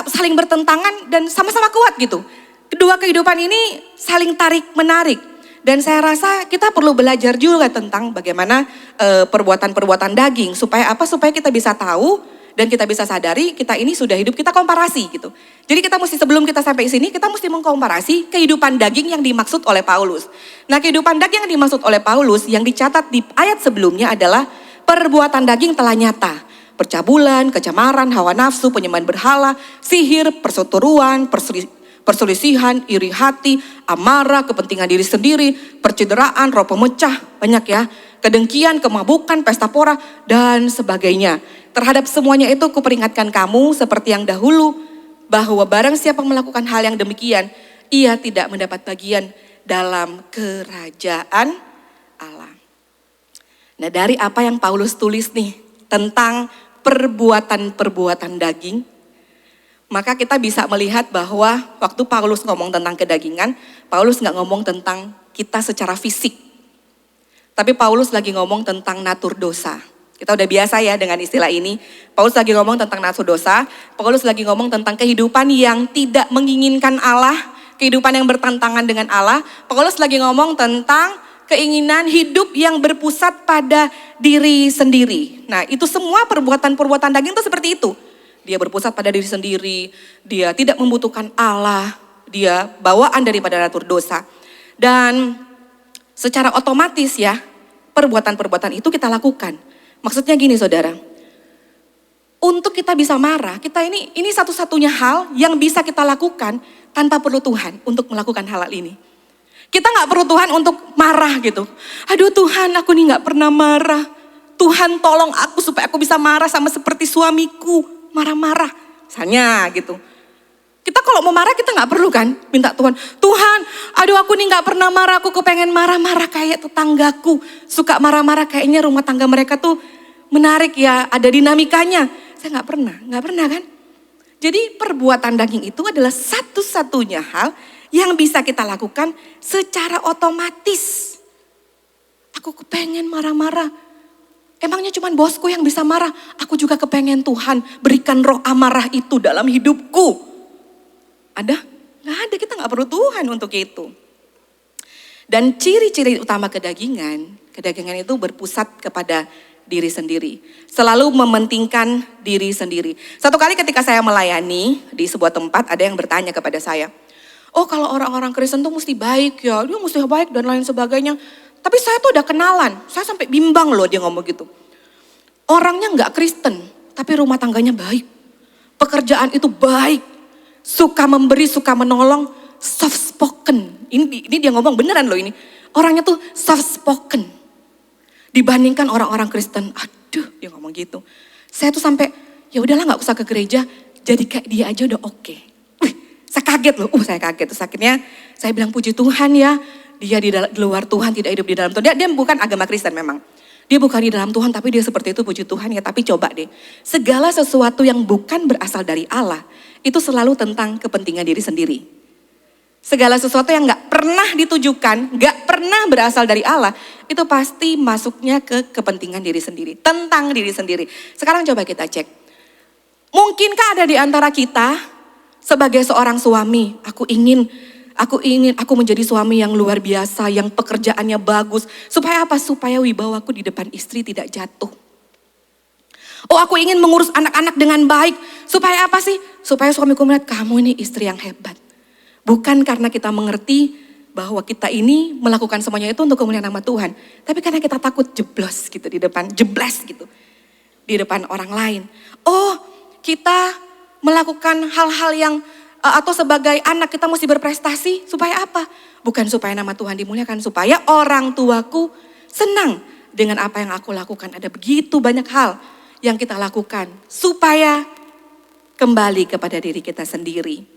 saling bertentangan dan sama-sama kuat gitu. Kedua kehidupan ini saling tarik-menarik. Dan saya rasa kita perlu belajar juga tentang bagaimana perbuatan-perbuatan daging. Supaya apa? Supaya kita bisa tahu dan kita bisa sadari kita ini sudah hidup, kita komparasi gitu. Jadi kita mesti sebelum kita sampai sini, kita mesti mengkomparasi kehidupan daging yang dimaksud oleh Paulus. Nah kehidupan daging yang dimaksud oleh Paulus yang dicatat di ayat sebelumnya adalah perbuatan daging telah nyata. Percabulan, kecemaran, hawa nafsu, penyembahan berhala, sihir, perseteruan, perselisihan, iri hati, amarah, kepentingan diri sendiri, percederaan, roh pemecah, banyak ya. Kedengkian, kemabukan, pesta pora, dan sebagainya. Terhadap semuanya itu kuperingatkan kamu seperti yang dahulu, bahwa barang siapa melakukan hal yang demikian, ia tidak mendapat bagian dalam kerajaan Allah. Nah dari apa yang Paulus tulis nih, tentang perbuatan-perbuatan daging, maka kita bisa melihat bahwa waktu Paulus ngomong tentang kedagingan, Paulus nggak ngomong tentang kita secara fisik. Tapi Paulus lagi ngomong tentang natur dosa. Kita udah biasa ya dengan istilah ini. Paulus lagi ngomong tentang nafsu dosa. Paulus lagi ngomong tentang kehidupan yang tidak menginginkan Allah. Kehidupan yang bertentangan dengan Allah. Paulus lagi ngomong tentang keinginan hidup yang berpusat pada diri sendiri. Nah, itu semua perbuatan-perbuatan daging itu seperti itu. Dia berpusat pada diri sendiri. Dia tidak membutuhkan Allah. Dia bawaan daripada natur dosa. Dan secara otomatis ya, perbuatan-perbuatan itu kita lakukan. Maksudnya gini saudara, untuk kita bisa marah, kita ini satu-satunya hal yang bisa kita lakukan tanpa perlu Tuhan untuk melakukan hal ini. Kita gak perlu Tuhan untuk marah gitu. Aduh Tuhan, aku nih gak pernah marah. Tuhan tolong aku supaya aku bisa marah sama seperti suamiku, marah-marah. Misalnya gitu. Kita kalau mau marah kita gak perlu kan minta Tuhan. Tuhan, aduh aku nih gak pernah marah, aku kepengen marah-marah kayak tetanggaku. Suka marah-marah kayaknya rumah tangga mereka tuh menarik ya, ada dinamikanya. Saya gak pernah kan. Jadi perbuatan daging itu adalah satu-satunya hal yang bisa kita lakukan secara otomatis. Aku kepengen marah-marah. Emangnya cuma bosku yang bisa marah? Aku juga kepengen Tuhan berikan roh amarah itu dalam hidupku. Ada? Nggak ada, kita nggak perlu Tuhan untuk itu. Dan ciri-ciri utama kedagingan itu berpusat kepada diri sendiri. Selalu mementingkan diri sendiri. Satu kali ketika saya melayani di sebuah tempat, ada yang bertanya kepada saya, oh kalau orang-orang Kristen tuh mesti baik ya, dia mesti baik dan lain sebagainya. Tapi saya tuh udah kenalan, saya sampai bimbang loh dia ngomong gitu. Orangnya nggak Kristen, tapi rumah tangganya baik. Pekerjaan itu baik. Suka memberi, suka menolong, soft spoken. Ini dia ngomong beneran loh ini. Orangnya tuh soft spoken. Dibandingkan orang-orang Kristen, aduh dia ngomong gitu. Saya tuh sampai, ya udahlah gak usah ke gereja, jadi kayak dia aja udah oke. Wih, saya kaget loh, saya kaget. Terus akhirnya saya bilang puji Tuhan ya, dia di luar Tuhan, tidak hidup di dalam Tuhan. Dia bukan agama Kristen memang. Dia bukan di dalam Tuhan, tapi dia seperti itu, puji Tuhan ya. Tapi coba deh, segala sesuatu yang bukan berasal dari Allah, itu selalu tentang kepentingan diri sendiri. Segala sesuatu yang gak pernah ditujukan, gak pernah berasal dari Allah, itu pasti masuknya ke kepentingan diri sendiri, tentang diri sendiri. Sekarang coba kita cek. Mungkinkah ada di antara kita, sebagai seorang suami, aku ingin menjadi suami yang luar biasa, yang pekerjaannya bagus. Supaya apa? Supaya wibawaku di depan istri tidak jatuh. Oh aku ingin mengurus anak-anak dengan baik. Supaya apa sih? Supaya suamiku melihat kamu ini istri yang hebat. Bukan karena kita mengerti bahwa kita ini melakukan semuanya itu untuk kemuliaan nama Tuhan. Tapi karena kita takut jeblos gitu di depan, jebles gitu. Di depan orang lain. Oh kita melakukan hal-hal yang atau sebagai anak kita mesti berprestasi supaya apa? Bukan supaya nama Tuhan dimuliakan, supaya orang tuaku senang dengan apa yang aku lakukan. Ada begitu banyak hal yang kita lakukan supaya kembali kepada diri kita sendiri.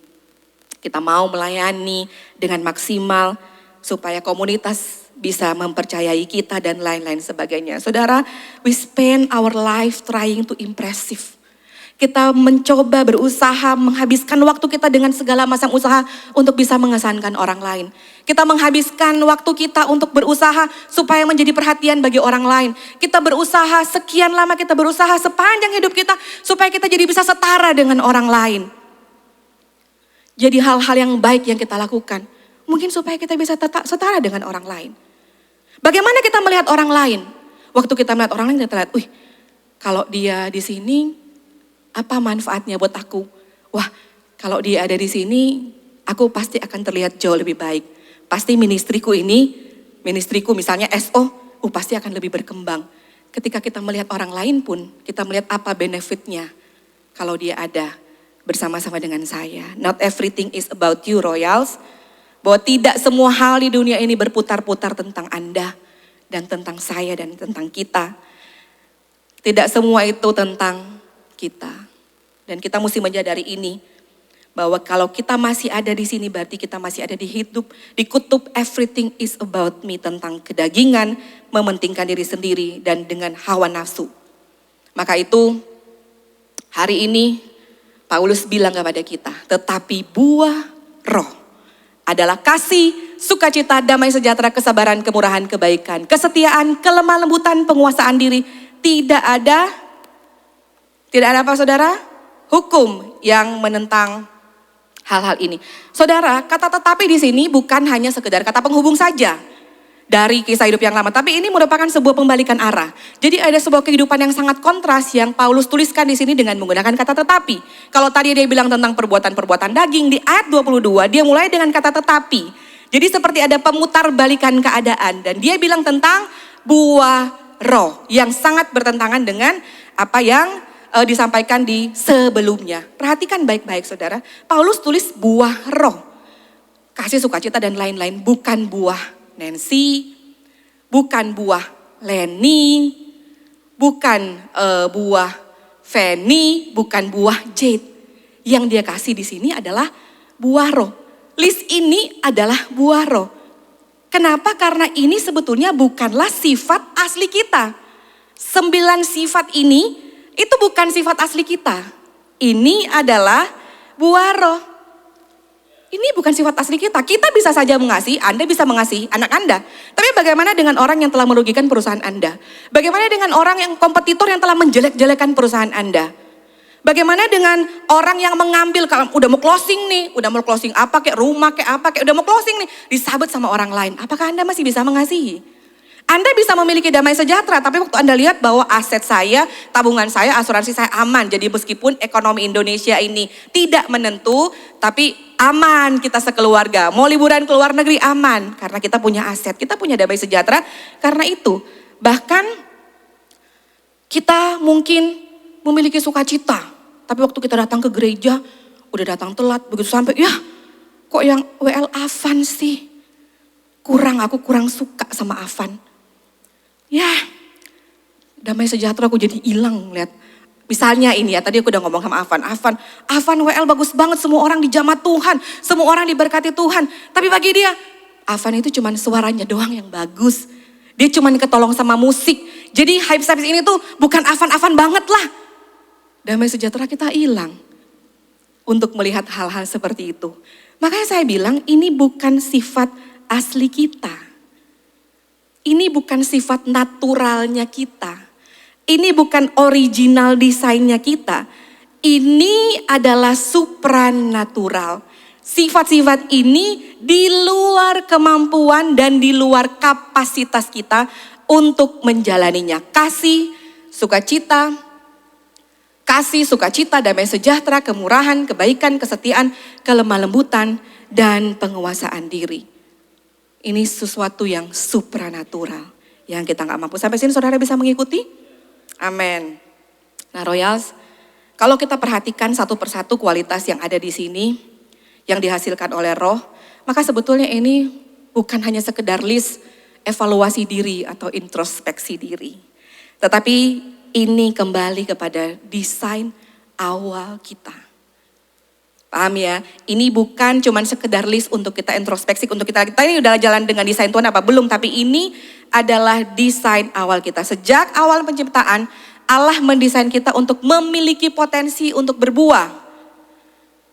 Kita mau melayani dengan maksimal supaya komunitas bisa mempercayai kita dan lain-lain sebagainya. Saudara, we spend our life trying to impressive. Kita mencoba berusaha menghabiskan waktu kita dengan segala macam usaha untuk bisa mengesankan orang lain. Kita menghabiskan waktu kita untuk berusaha supaya menjadi perhatian bagi orang lain. Kita berusaha sekian lama, kita berusaha sepanjang hidup kita supaya kita jadi bisa setara dengan orang lain. Jadi hal-hal yang baik yang kita lakukan mungkin supaya kita bisa tetap setara dengan orang lain. Bagaimana kita melihat orang lain? Waktu kita melihat orang lain kita lihat, kalau dia di sini apa manfaatnya buat aku? Wah, kalau dia ada di sini, aku pasti akan terlihat jauh lebih baik. Pasti ministriku misalnya SO, pasti akan lebih berkembang. Ketika kita melihat orang lain pun, kita melihat apa benefitnya kalau dia ada bersama-sama dengan saya. Not everything is about you, Royals. Bahwa tidak semua hal di dunia ini berputar-putar tentang Anda dan tentang saya dan tentang kita. Tidak semua itu tentang kita. Dan kita mesti menyadari ini, bahwa kalau kita masih ada di sini berarti kita masih ada di hidup, di kutub everything is about me, tentang kedagingan, mementingkan diri sendiri dan dengan hawa nafsu. Maka itu hari ini Paulus bilang kepada kita, tetapi buah roh adalah kasih, sukacita, damai sejahtera, kesabaran, kemurahan, kebaikan, kesetiaan, kelemah lembutan, penguasaan diri, Tidak ada apa saudara? Hukum yang menentang hal-hal ini. Saudara, kata tetapi di sini bukan hanya sekedar kata penghubung saja dari kisah hidup yang lama, tapi ini merupakan sebuah pembalikan arah. Jadi ada sebuah kehidupan yang sangat kontras yang Paulus tuliskan di sini dengan menggunakan kata tetapi. Kalau tadi dia bilang tentang perbuatan-perbuatan daging, di ayat 22 dia mulai dengan kata tetapi. Jadi seperti ada pemutar balikan keadaan, dan dia bilang tentang buah roh yang sangat bertentangan dengan apa yang disampaikan di sebelumnya. Perhatikan baik-baik saudara, Paulus tulis buah roh, kasih, sukacita dan lain-lain, bukan buah Nancy, bukan buah Lenny, bukan buah Fanny, bukan buah Jade. Yang dia kasih di sini adalah buah roh. List ini adalah buah roh. Kenapa? Karena ini sebetulnya bukanlah sifat asli kita. 9 sifat ini itu bukan sifat asli kita. Ini adalah buah roh. Ini bukan sifat asli kita. Kita bisa saja mengasihi, Anda bisa mengasihi anak Anda. Tapi bagaimana dengan orang yang telah merugikan perusahaan Anda? Bagaimana dengan orang yang kompetitor yang telah menjelek-jelekan perusahaan Anda? Bagaimana dengan orang yang mengambil, kalau udah mau closing nih, udah mau closing apa kayak rumah kayak apa kayak udah mau closing nih, disabet sama orang lain. Apakah Anda masih bisa mengasihi? Anda bisa memiliki damai sejahtera, tapi waktu Anda lihat bahwa aset saya, tabungan saya, asuransi saya aman. Jadi meskipun ekonomi Indonesia ini tidak menentu, tapi aman kita sekeluarga. Mau liburan ke luar negeri aman, karena kita punya aset, kita punya damai sejahtera. Karena itu, bahkan kita mungkin memiliki sukacita, tapi waktu kita datang ke gereja, udah datang telat, begitu sampai, ya kok yang WL Avan sih? Aku kurang suka sama Avan. Ya, damai sejahtera aku jadi hilang lihat. Misalnya ini ya, tadi aku udah ngomong sama Avan WL bagus banget, semua orang dijamah Tuhan, semua orang diberkati Tuhan. Tapi bagi dia, Avan itu cuman suaranya doang yang bagus. Dia cuman ketolong sama musik. Jadi hype service ini tuh bukan Avan banget lah. Damai sejahtera kita hilang untuk melihat hal-hal seperti itu. Makanya saya bilang ini bukan sifat asli kita. Ini bukan sifat naturalnya kita. Ini bukan original desainnya kita. Ini adalah supranatural. Sifat-sifat ini di luar kemampuan dan di luar kapasitas kita untuk menjalaninya. Kasih, sukacita, damai sejahtera, kemurahan, kebaikan, kesetiaan, kelemah lembutan, dan penguasaan diri. Ini sesuatu yang supranatural, yang kita gak mampu. Sampai sini saudara bisa mengikuti? Amin. Nah Royals, kalau kita perhatikan satu persatu kualitas yang ada di sini, yang dihasilkan oleh roh, maka sebetulnya ini bukan hanya sekedar list evaluasi diri atau introspeksi diri. Tetapi ini kembali kepada desain awal kita. Paham ya? Ini bukan cuma sekedar list untuk kita introspeksi, untuk kita ini udah jalan dengan desain Tuhan apa belum, tapi ini adalah desain awal kita. Sejak awal penciptaan, Allah mendesain kita untuk memiliki potensi untuk berbuah.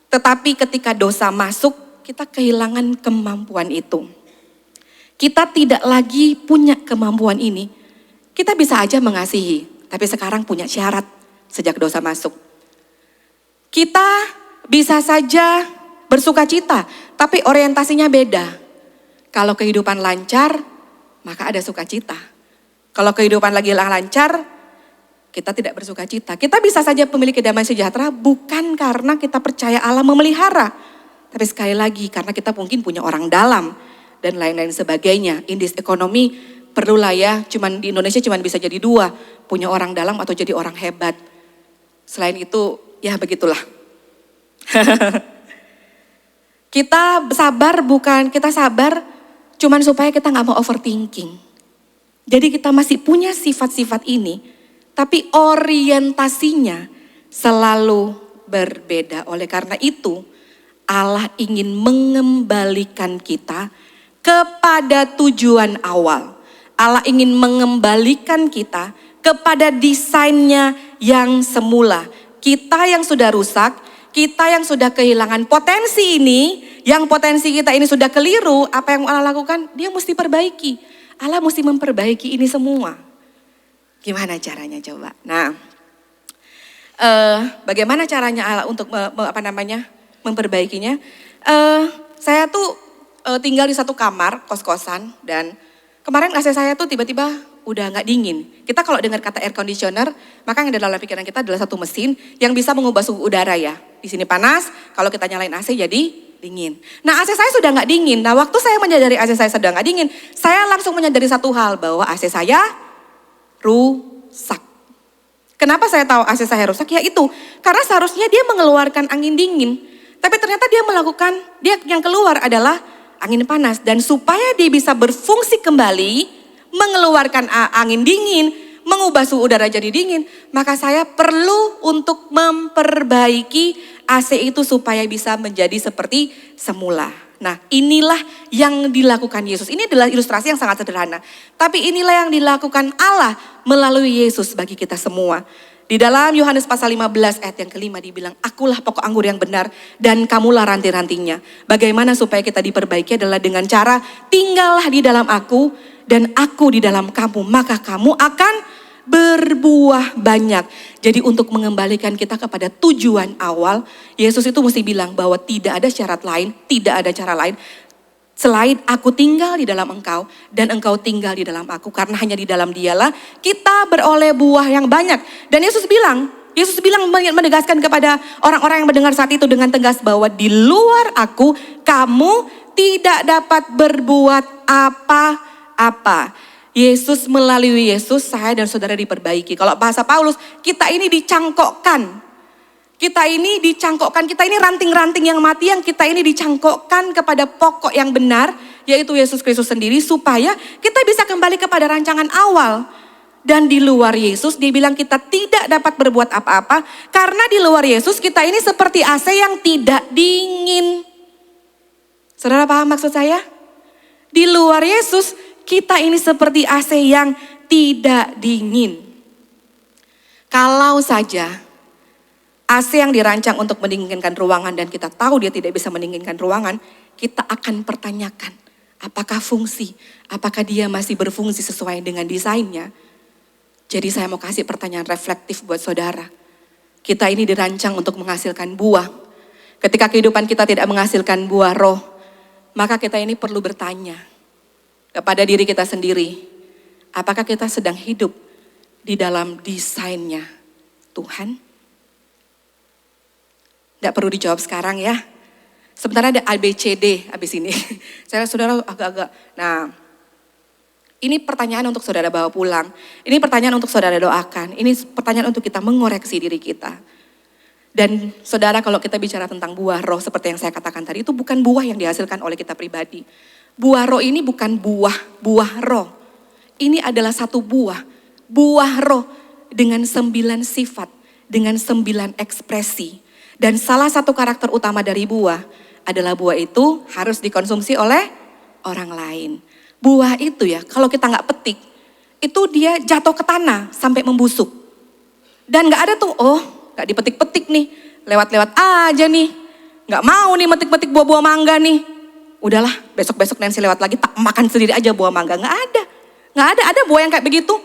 Tetapi ketika dosa masuk, kita kehilangan kemampuan itu. Kita tidak lagi punya kemampuan ini. Kita bisa aja mengasihi, tapi sekarang punya syarat sejak dosa masuk. Kita bisa saja bersuka cita, tapi orientasinya beda. Kalau kehidupan lancar, maka ada sukacita. Kalau kehidupan lagi lancar, kita tidak bersuka cita. Kita bisa saja memiliki damai sejahtera bukan karena kita percaya Allah memelihara. Tapi sekali lagi karena kita mungkin punya orang dalam dan lain-lain sebagainya. Indeks ekonomi perlulah ya, cuman di Indonesia cuman bisa jadi 2. Punya orang dalam atau jadi orang hebat. Selain itu ya begitulah. Kita sabar cuman supaya kita gak mau overthinking. Jadi kita masih punya sifat-sifat ini, tapi orientasinya selalu berbeda. Oleh karena itu Allah ingin mengembalikan kita kepada tujuan awal. Allah ingin mengembalikan kita kepada desainnya yang semula. Kita yang sudah rusak, kita yang sudah kehilangan potensi ini, yang potensi kita ini sudah keliru, apa yang Allah lakukan? Dia mesti perbaiki. Allah mesti memperbaiki ini semua. Gimana caranya coba? Nah, bagaimana caranya Allah untuk memperbaikinya? Saya tuh tinggal di satu kamar kos-kosan dan kemarin AC saya tuh tiba-tiba udah nggak dingin. Kita kalau dengar kata air conditioner, maka yang ada dalam pikiran kita adalah satu mesin yang bisa mengubah suhu udara ya. Di sini panas, kalau kita nyalain AC jadi dingin. Nah AC saya sudah nggak dingin. Nah waktu saya menyadari AC saya sudah nggak dingin, saya langsung menyadari satu hal bahwa AC saya rusak. Kenapa saya tahu AC saya rusak? Ya itu, karena seharusnya dia mengeluarkan angin dingin. Tapi ternyata dia yang keluar adalah angin panas. Dan supaya dia bisa berfungsi kembali, mengeluarkan angin dingin, mengubah suhu udara jadi dingin, maka saya perlu untuk memperbaiki AC itu supaya bisa menjadi seperti semula. Nah inilah yang dilakukan Yesus. Ini adalah ilustrasi yang sangat sederhana. Tapi inilah yang dilakukan Allah melalui Yesus bagi kita semua. Di dalam Yohanes pasal 15 ayat yang kelima dibilang, akulah pokok anggur yang benar dan kamulah ranting-rantingnya. Bagaimana supaya kita diperbaiki adalah dengan cara tinggallah di dalam aku dan aku di dalam kamu. Maka kamu akan berbuah banyak. Jadi untuk mengembalikan kita kepada tujuan awal, Yesus itu mesti bilang bahwa tidak ada syarat lain, tidak ada cara lain. Selain aku tinggal di dalam engkau dan engkau tinggal di dalam aku. Karena hanya di dalam dialah kita beroleh buah yang banyak. Dan Yesus bilang menegaskan kepada orang-orang yang mendengar saat itu dengan tegas bahwa di luar aku kamu tidak dapat berbuat apa-apa. Yesus melalui Yesus saya dan saudara diperbaiki. Kalau bahasa Paulus kita ini dicangkokkan. Kita ini ranting-ranting yang mati yang kita ini dicangkokkan kepada pokok yang benar, yaitu Yesus Kristus sendiri supaya kita bisa kembali kepada rancangan awal. Dan di luar Yesus dia bilang kita tidak dapat berbuat apa-apa karena di luar Yesus kita ini seperti AC yang tidak dingin. Saudara paham maksud saya? Di luar Yesus kita ini seperti AC yang tidak dingin. Kalau saja AC yang dirancang untuk mendinginkan ruangan dan kita tahu dia tidak bisa mendinginkan ruangan, kita akan pertanyakan apakah apakah dia masih berfungsi sesuai dengan desainnya. Jadi saya mau kasih pertanyaan reflektif buat saudara. Kita ini dirancang untuk menghasilkan buah. Ketika kehidupan kita tidak menghasilkan buah roh, maka kita ini perlu bertanya kepada diri kita sendiri, apakah kita sedang hidup di dalam desainnya Tuhan? Tidak perlu dijawab sekarang ya. Sebenarnya ada ABCD habis ini. Saya saudara agak-agak. Nah, ini pertanyaan untuk saudara bawa pulang. Ini pertanyaan untuk saudara doakan. Ini pertanyaan untuk kita mengoreksi diri kita. Dan saudara kalau kita bicara tentang buah roh seperti yang saya katakan tadi, itu bukan buah yang dihasilkan oleh kita pribadi. Buah roh ini bukan buah roh. Ini adalah satu buah roh dengan 9 sifat, dengan 9 ekspresi. Dan salah satu karakter utama dari buah adalah buah itu harus dikonsumsi oleh orang lain. Buah itu ya kalau kita nggak petik, itu dia jatuh ke tanah sampai membusuk. Dan nggak ada tuh, nggak dipetik-petik nih, lewat-lewat aja nih. Nggak mau nih metik-metik buah-buah mangga nih. Udahlah besok-besok Nancy lewat lagi tak makan sendiri aja buah mangga. Nggak ada buah yang kayak begitu.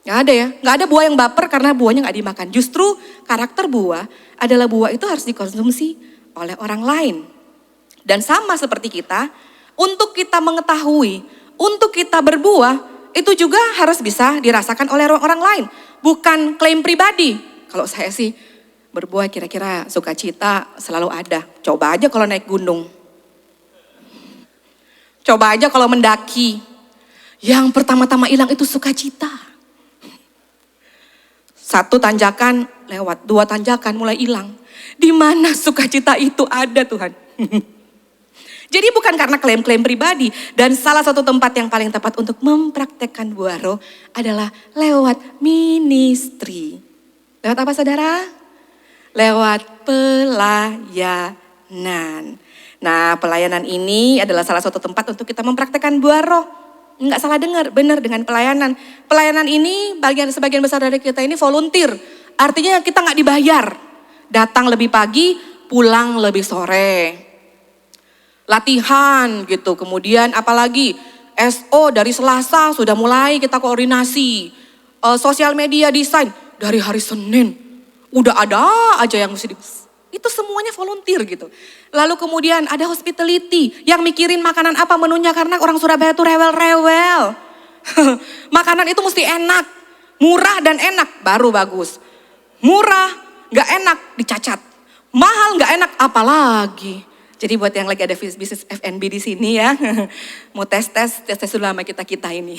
Nggak ada ya, nggak ada buah yang baper karena buahnya nggak dimakan. Justru karakter buah adalah buah itu harus dikonsumsi oleh orang lain. Dan sama seperti kita, untuk kita mengetahui, untuk kita berbuah, itu juga harus bisa dirasakan oleh orang lain. Bukan klaim pribadi. Kalau saya sih berbuah kira-kira sukacita selalu ada. Coba aja kalau naik gunung. Coba aja kalau mendaki. Yang pertama-tama hilang itu sukacita. 1 tanjakan lewat, 2 tanjakan mulai hilang. Di mana sukacita itu ada Tuhan? Jadi bukan karena klaim-klaim pribadi. Dan salah satu tempat yang paling tepat untuk mempraktekkan buah roh adalah lewat ministry. Lewat apa saudara? Lewat pelayanan. Nah pelayanan ini adalah salah satu tempat untuk kita mempraktekkan buah roh. Enggak salah dengar, benar dengan pelayanan. Pelayanan ini sebagian besar dari kita ini volunteer. Artinya kita nggak dibayar. Datang lebih pagi, pulang lebih sore. Latihan gitu, kemudian apalagi SO dari Selasa sudah mulai kita koordinasi. sosial media desain dari hari Senin. Udah ada aja yang mesti itu semuanya volunteer gitu. Lalu kemudian ada hospitality yang mikirin makanan apa menunya karena orang Surabaya tuh rewel-rewel. Makanan itu mesti enak, murah dan enak baru bagus. Murah, gak enak dicacat. Mahal gak enak apalagi. Jadi buat yang lagi ada bisnis F&B di sini ya, mau tes dulu sama kita ini.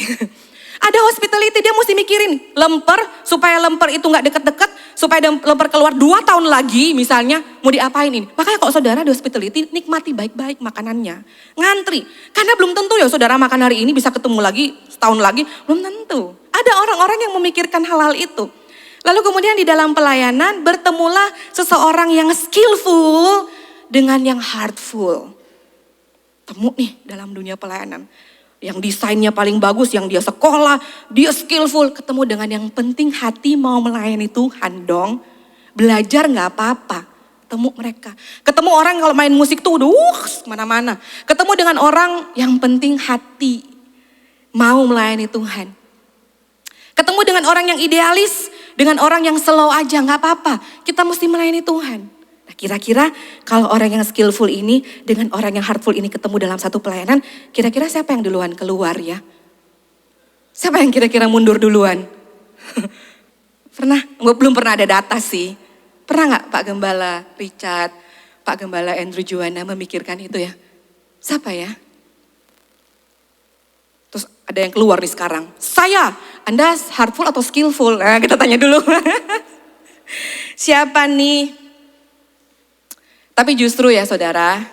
Ada hospitality, dia mesti mikirin lemper, supaya lemper itu gak deket-deket, supaya lemper keluar 2 tahun lagi misalnya, mau diapain ini. Makanya kalau saudara di hospitality, nikmati baik-baik makanannya. Ngantri, karena belum tentu ya saudara makan hari ini bisa ketemu lagi, setahun lagi, belum tentu. Ada orang-orang yang memikirkan hal-hal itu. Lalu kemudian di dalam pelayanan, bertemulah seseorang yang skillful dengan yang heartful. Temu nih dalam dunia pelayanan. Yang desainnya paling bagus, yang dia sekolah, dia skillful. Ketemu dengan yang penting hati mau melayani Tuhan dong. Belajar gak apa-apa. Temu mereka. Ketemu orang kalau main musik tuh kemana-mana. Ketemu dengan orang yang penting hati mau melayani Tuhan. Ketemu dengan orang yang idealis, dengan orang yang slow aja gak apa-apa. Kita mesti melayani Tuhan. Nah, kira-kira kalau orang yang skillful ini dengan orang yang heartful ini ketemu dalam satu pelayanan, kira-kira siapa yang duluan keluar ya? Siapa yang kira-kira mundur duluan? Pernah? Belum pernah ada data sih. Pernah gak Pak Gembala Richard, Pak Gembala Andrew Juwana memikirkan itu ya? Siapa ya? Terus ada yang keluar nih sekarang. Saya, Anda heartful atau skillful? Nah, kita tanya dulu. Siapa nih? Tapi justru ya saudara,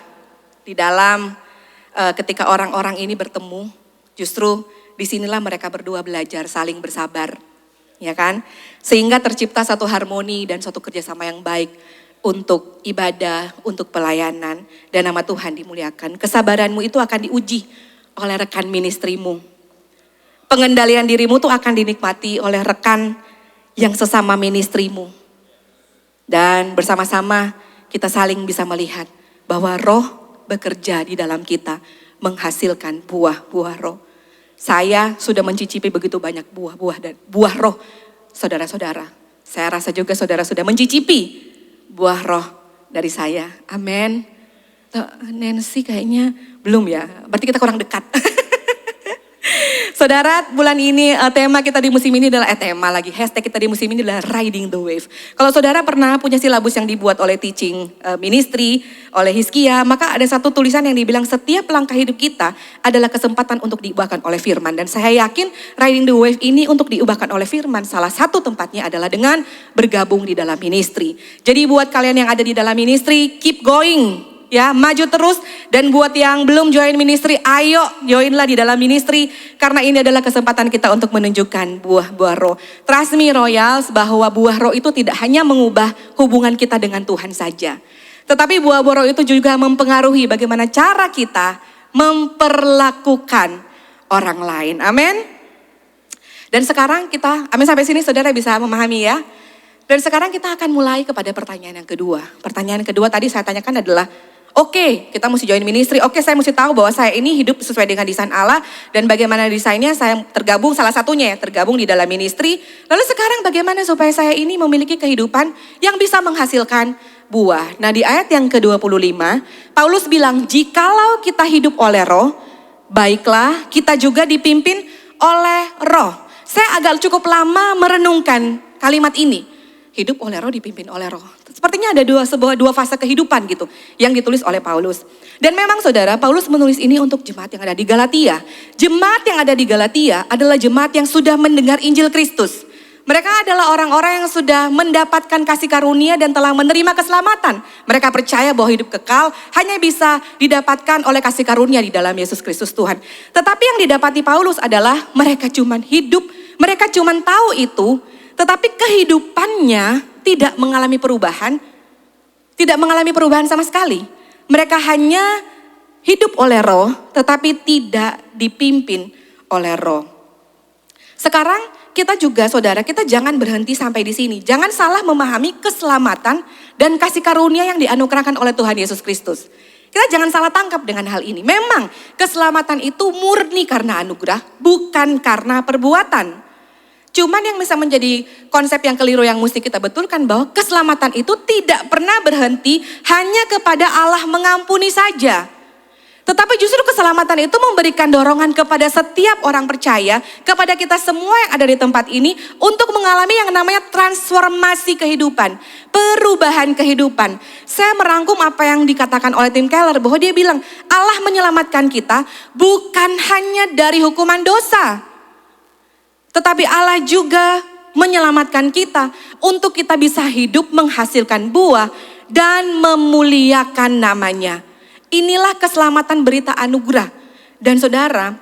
di dalam ketika orang-orang ini bertemu, justru disinilah mereka berdua belajar saling bersabar. Ya kan? Sehingga tercipta satu harmoni dan suatu kerjasama yang baik untuk ibadah, untuk pelayanan, dan nama Tuhan dimuliakan. Kesabaranmu itu akan diuji oleh rekan ministrimu. Pengendalian dirimu tuh akan dinikmati oleh rekan yang sesama ministrimu. Dan bersama-sama kita saling bisa melihat bahwa roh bekerja di dalam kita menghasilkan buah-buah roh. Saya sudah mencicipi begitu banyak buah-buah dan buah roh saudara-saudara. Saya rasa juga saudara sudah mencicipi buah roh dari saya. Amin. Nancy kayaknya belum ya, berarti kita kurang dekat. Saudara, bulan ini tema kita di musim ini adalah hashtag kita di musim ini adalah Riding the Wave. Kalau saudara pernah punya silabus yang dibuat oleh teaching ministry, oleh Hizkia, maka ada satu tulisan yang dibilang setiap langkah hidup kita adalah kesempatan untuk diubahkan oleh firman. Dan saya yakin Riding the Wave ini untuk diubahkan oleh firman, salah satu tempatnya adalah dengan bergabung di dalam ministry. Jadi buat kalian yang ada di dalam ministry, keep going. Ya, maju terus, dan buat yang belum join ministry, ayo joinlah di dalam ministry karena ini adalah kesempatan kita untuk menunjukkan buah-buah roh. Trust me Royals, bahwa buah roh itu tidak hanya mengubah hubungan kita dengan Tuhan saja. Tetapi buah-buah roh itu juga mempengaruhi bagaimana cara kita memperlakukan orang lain. Amin. Dan sekarang kita, amin sampai sini saudara bisa memahami ya. Dan sekarang kita akan mulai kepada pertanyaan yang kedua. Pertanyaan kedua tadi saya tanyakan adalah, Oke, kita mesti join ministry. Oke, saya mesti tahu bahwa saya ini hidup sesuai dengan desain Allah. Dan bagaimana desainnya saya tergabung, salah satunya ya, tergabung di dalam ministry. Lalu sekarang bagaimana supaya saya ini memiliki kehidupan yang bisa menghasilkan buah. Nah di ayat yang ke-25, Paulus bilang, jikalau kita hidup oleh roh, baiklah kita juga dipimpin oleh roh. Saya agak cukup lama merenungkan kalimat ini. Hidup oleh roh, dipimpin oleh roh. Sepertinya ada dua fase kehidupan gitu yang ditulis oleh Paulus. Dan memang saudara, Paulus menulis ini untuk jemaat yang ada di Galatia. Jemaat yang ada di Galatia adalah jemaat yang sudah mendengar Injil Kristus. Mereka adalah orang-orang yang sudah mendapatkan kasih karunia dan telah menerima keselamatan. Mereka percaya bahwa hidup kekal hanya bisa didapatkan oleh kasih karunia di dalam Yesus Kristus Tuhan. Tetapi yang didapati Paulus adalah mereka cuman hidup, mereka cuman tahu itu, tetapi kehidupannya tidak mengalami perubahan. Tidak mengalami perubahan sama sekali. Mereka hanya hidup oleh roh, tetapi tidak dipimpin oleh roh. Sekarang kita juga saudara, kita jangan berhenti sampai di sini. Jangan salah memahami keselamatan dan kasih karunia yang dianugerahkan oleh Tuhan Yesus Kristus. Kita jangan salah tangkap dengan hal ini. Memang keselamatan itu murni karena anugerah, bukan karena perbuatan. Cuman yang bisa menjadi konsep yang keliru yang mesti kita betulkan bahwa keselamatan itu tidak pernah berhenti hanya kepada Allah mengampuni saja. Tetapi justru keselamatan itu memberikan dorongan kepada setiap orang percaya, kepada kita semua yang ada di tempat ini untuk mengalami yang namanya transformasi kehidupan, perubahan kehidupan. Saya merangkum apa yang dikatakan oleh Tim Keller bahwa dia bilang Allah menyelamatkan kita bukan hanya dari hukuman dosa. Tetapi Allah juga menyelamatkan kita untuk kita bisa hidup menghasilkan buah dan memuliakan namanya. Inilah keselamatan berita anugerah. Dan saudara,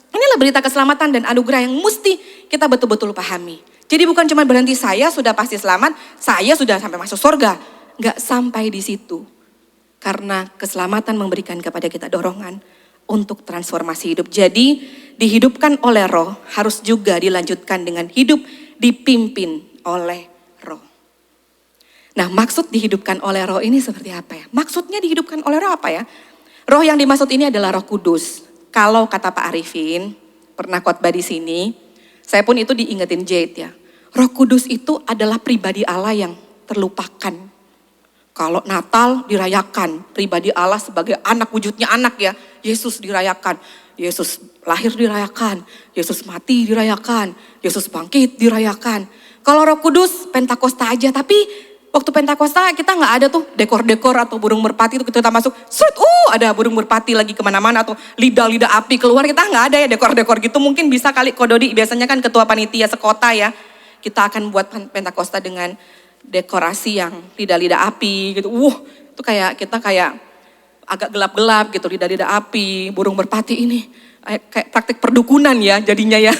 inilah berita keselamatan dan anugerah yang mesti kita betul-betul pahami. Jadi bukan cuma berhenti saya sudah pasti selamat, saya sudah sampai masuk surga. Enggak sampai di situ. Karena keselamatan memberikan kepada kita dorongan untuk transformasi hidup. Jadi dihidupkan oleh Roh harus juga dilanjutkan dengan hidup dipimpin oleh Roh. Nah, maksud dihidupkan oleh Roh ini seperti apa ya? Maksudnya dihidupkan oleh Roh apa ya? Roh yang dimaksud ini adalah Roh Kudus. Kalau kata Pak Arifin, pernah khotbah di sini, saya pun itu diingetin Jade ya. Roh Kudus itu adalah pribadi Allah yang terlupakan. Kalau Natal dirayakan, pribadi Allah sebagai anak, wujudnya anak ya. Yesus dirayakan, Yesus lahir dirayakan, Yesus mati dirayakan, Yesus bangkit dirayakan. Kalau Roh Kudus Pentakosta aja, tapi waktu Pentakosta kita nggak ada tuh dekor-dekor atau burung merpati itu kita masuk, ada burung merpati lagi kemana-mana atau lidah-lidah api keluar, kita nggak ada ya dekor-dekor gitu. Mungkin bisa kali Kododi, biasanya kan ketua panitia sekota ya. Kita akan buat Pentakosta dengan dekorasi yang lidah-lidah api gitu. Itu kayak kita kayak agak gelap-gelap gitu, lidah-lidah api, burung merpati ini. Kayak praktik perdukunan ya jadinya ya.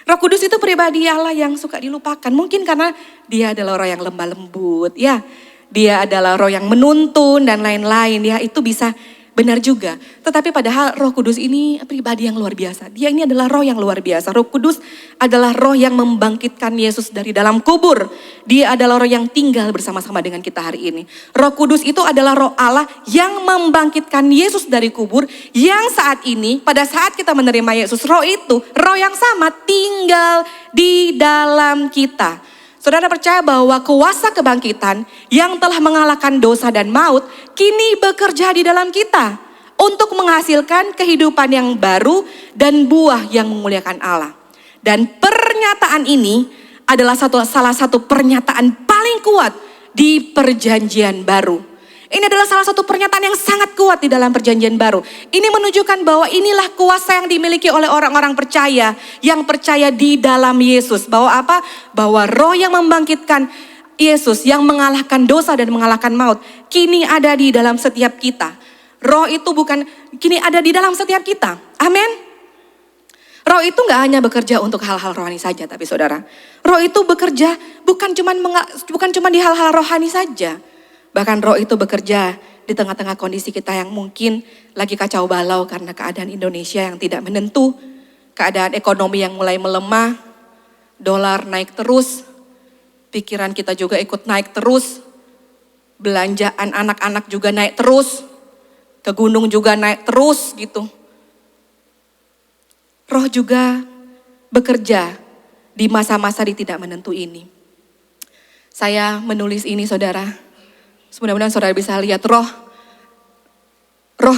Roh Kudus itu pribadi Allah yang suka dilupakan. Mungkin karena dia adalah roh yang lemah lembut ya. Dia adalah roh yang menuntun dan lain-lain ya. Itu bisa benar juga. Tetapi padahal Roh Kudus ini pribadi yang luar biasa. Dia ini adalah roh yang luar biasa. Roh Kudus adalah roh yang membangkitkan Yesus dari dalam kubur. Dia adalah roh yang tinggal bersama-sama dengan kita hari ini. Roh Kudus itu adalah roh Allah yang membangkitkan Yesus dari kubur. Yang saat ini, pada saat kita menerima Yesus, roh itu, roh yang sama tinggal di dalam kita. Saudara percaya bahwa kuasa kebangkitan yang telah mengalahkan dosa dan maut kini bekerja di dalam kita untuk menghasilkan kehidupan yang baru dan buah yang memuliakan Allah. Dan pernyataan ini adalah salah satu pernyataan paling kuat di perjanjian baru. Ini adalah salah satu pernyataan yang sangat kuat di dalam perjanjian baru. Ini menunjukkan bahwa inilah kuasa yang dimiliki oleh orang-orang percaya. Yang percaya di dalam Yesus. Bahwa apa? Bahwa roh yang membangkitkan Yesus, yang mengalahkan dosa dan mengalahkan maut, kini ada di dalam setiap kita. Roh itu kini ada di dalam setiap kita. Amin. Roh itu gak hanya bekerja untuk hal-hal rohani saja, tapi saudara. Roh itu bekerja bukan cuma di hal-hal rohani saja. Bahkan roh itu bekerja di tengah-tengah kondisi kita yang mungkin lagi kacau balau karena keadaan Indonesia yang tidak menentu. Keadaan ekonomi yang mulai melemah, dolar naik terus, pikiran kita juga ikut naik terus. Belanjaan anak-anak juga naik terus, ke gunung juga naik terus gitu. Roh juga bekerja di masa-masa di tidak menentu ini. Saya menulis ini saudara. Mudah-mudahan saudara bisa lihat roh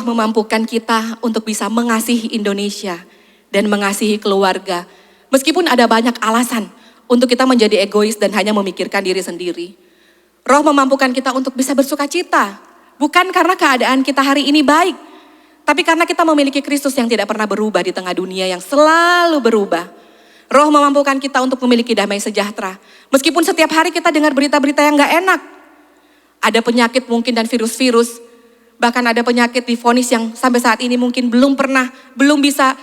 memampukan kita untuk bisa mengasihi Indonesia dan mengasihi keluarga. Meskipun ada banyak alasan untuk kita menjadi egois dan hanya memikirkan diri sendiri. Roh memampukan kita untuk bisa bersuka cita. Bukan karena keadaan kita hari ini baik. Tapi karena kita memiliki Kristus yang tidak pernah berubah di tengah dunia yang selalu berubah. Roh memampukan kita untuk memiliki damai sejahtera. Meskipun setiap hari kita dengar berita-berita yang gak enak. Ada penyakit mungkin dan virus-virus, bahkan ada penyakit divonis yang sampai saat ini mungkin belum bisa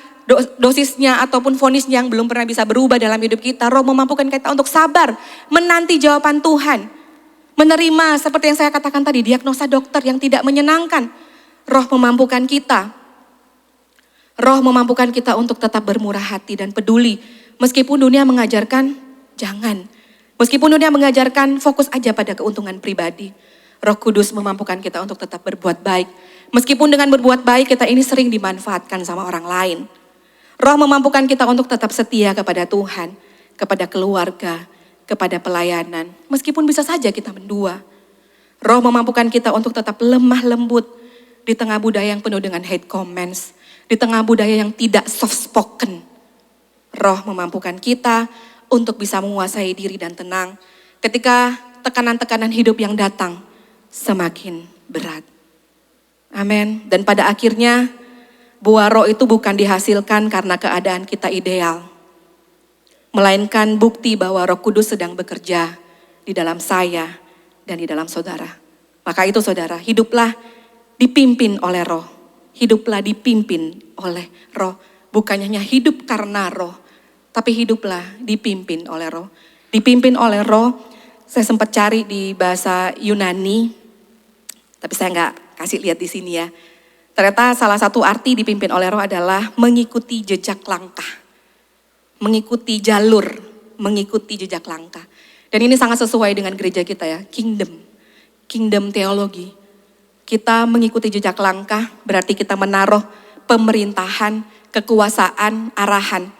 dosisnya ataupun vonisnya yang belum pernah bisa berubah dalam hidup kita. Roh memampukan kita untuk sabar, menanti jawaban Tuhan. Menerima seperti yang saya katakan tadi, diagnosa dokter yang tidak menyenangkan. Roh memampukan kita. Roh memampukan kita untuk tetap bermurah hati dan peduli. Meskipun dunia mengajarkan, jangan. Meskipun dunia mengajarkan fokus aja pada keuntungan pribadi. Roh Kudus memampukan kita untuk tetap berbuat baik. Meskipun dengan berbuat baik kita ini sering dimanfaatkan sama orang lain. Roh memampukan kita untuk tetap setia kepada Tuhan, kepada keluarga, kepada pelayanan. Meskipun bisa saja kita mendua. Roh memampukan kita untuk tetap lemah lembut di tengah budaya yang penuh dengan hate comments, di tengah budaya yang tidak soft spoken. Roh memampukan kita untuk bisa menguasai diri dan tenang ketika tekanan-tekanan hidup yang datang semakin berat. Amin. Dan pada akhirnya buah roh itu bukan dihasilkan karena keadaan kita ideal, melainkan bukti bahwa Roh Kudus sedang bekerja di dalam saya dan di dalam saudara. Maka itu saudara, hiduplah dipimpin oleh Roh. Hiduplah dipimpin oleh Roh. Bukan hanya hidup karena Roh, tapi hiduplah dipimpin oleh Roh. Dipimpin oleh Roh, saya sempat cari di bahasa Yunani, tapi saya nggak kasih lihat di sini ya. Ternyata salah satu arti dipimpin oleh Roh adalah mengikuti jejak langkah. Mengikuti jalur, mengikuti jejak langkah. Dan ini sangat sesuai dengan gereja kita ya, kingdom teologi. Kita mengikuti jejak langkah, berarti kita menaruh pemerintahan, kekuasaan, arahan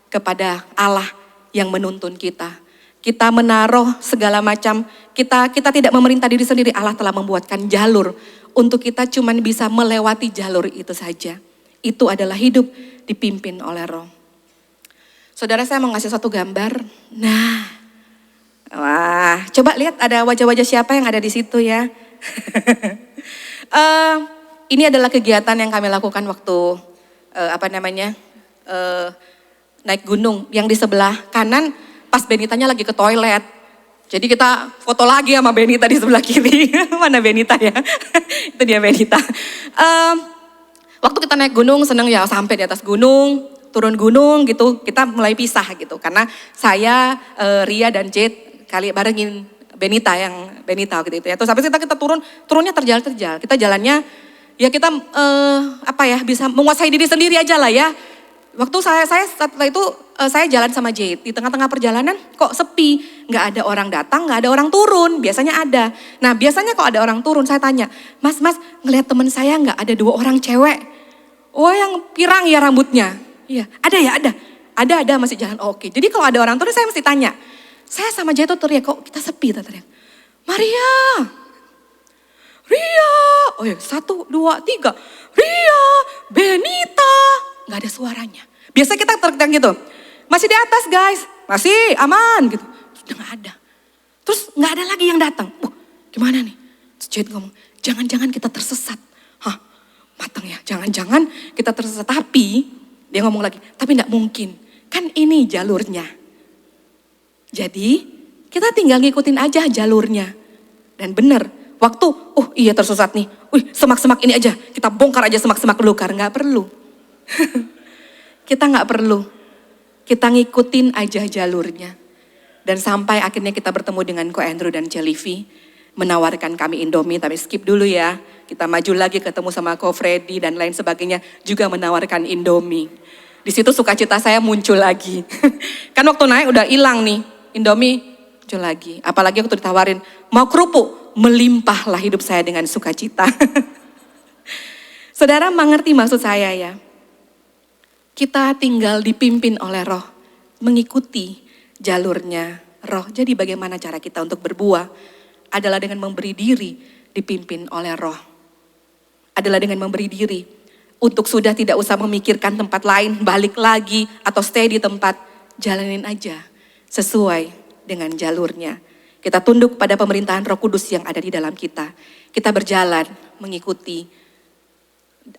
kepada Allah yang menuntun kita. Kita menaruh segala macam, kita tidak memerintah diri sendiri, Allah telah membuatkan jalur untuk kita cuman bisa melewati jalur itu saja. Itu adalah hidup dipimpin oleh Roh. Saudara, saya mau ngasih satu gambar. Nah, wah, coba lihat ada wajah-wajah siapa yang ada di situ ya. Ini adalah kegiatan yang kami lakukan waktu naik gunung. Yang di sebelah kanan pas Benitanya lagi ke toilet. Jadi kita foto lagi sama Benita di sebelah kiri. Mana Benita ya? Itu dia Benita. Waktu kita naik gunung seneng ya sampai di atas gunung, turun gunung gitu. Kita mulai pisah gitu. Karena saya, Ria dan Jade kali barengin Benita gitu ya. Terus habis kita turunnya terjal. Kita jalannya ya kita bisa menguasai diri sendiri aja lah ya. Waktu setelah itu saya jalan sama Jade, di tengah-tengah perjalanan kok sepi, nggak ada orang datang, nggak ada orang turun, biasanya ada. Nah biasanya kalau ada orang turun saya tanya, mas ngelihat teman saya nggak ada 2 orang cewek? Oh yang pirang ya rambutnya? Iya, ada masih jalan. Oh, oke. Jadi kalau ada orang turun saya mesti tanya, saya sama Jade tuh teriak, kok kita sepi teriak. Maria, Ria, oh ya 1, 2, 3, Ria, Benita. Gak ada suaranya. Biasa kita teriak gitu. Masih di atas guys. Masih aman gitu. Sudah gak ada. Terus gak ada lagi yang datang. Gimana nih? Terus Jade ngomong, jangan-jangan kita tersesat. Hah, matang ya. Jangan-jangan kita tersesat. Tapi, dia ngomong lagi, tapi gak mungkin. Kan ini jalurnya. Jadi, kita tinggal ngikutin aja jalurnya. Dan benar, waktu, iya tersesat nih. Semak-semak ini aja. Kita bongkar aja semak-semak belukar. Gak perlu. Kita gak perlu, kita ngikutin aja jalurnya. Dan sampai akhirnya kita bertemu dengan Ko Andrew dan Celivi, menawarkan kami Indomie, tapi skip dulu ya. Kita maju lagi ketemu sama Ko Freddy dan lain sebagainya, juga menawarkan Indomie. Di situ sukacita saya muncul lagi. Kan waktu naik udah hilang nih, Indomie muncul lagi. Apalagi waktu ditawarin, mau kerupuk, melimpahlah hidup saya dengan sukacita. Saudara mengerti maksud saya ya? Kita tinggal dipimpin oleh Roh, mengikuti jalurnya Roh. Jadi bagaimana cara kita untuk berbuah? Adalah dengan memberi diri dipimpin oleh Roh. Adalah dengan memberi diri untuk sudah tidak usah memikirkan tempat lain, balik lagi atau stay di tempat, jalanin aja sesuai dengan jalurnya. Kita tunduk pada pemerintahan Roh Kudus yang ada di dalam kita. Kita berjalan mengikuti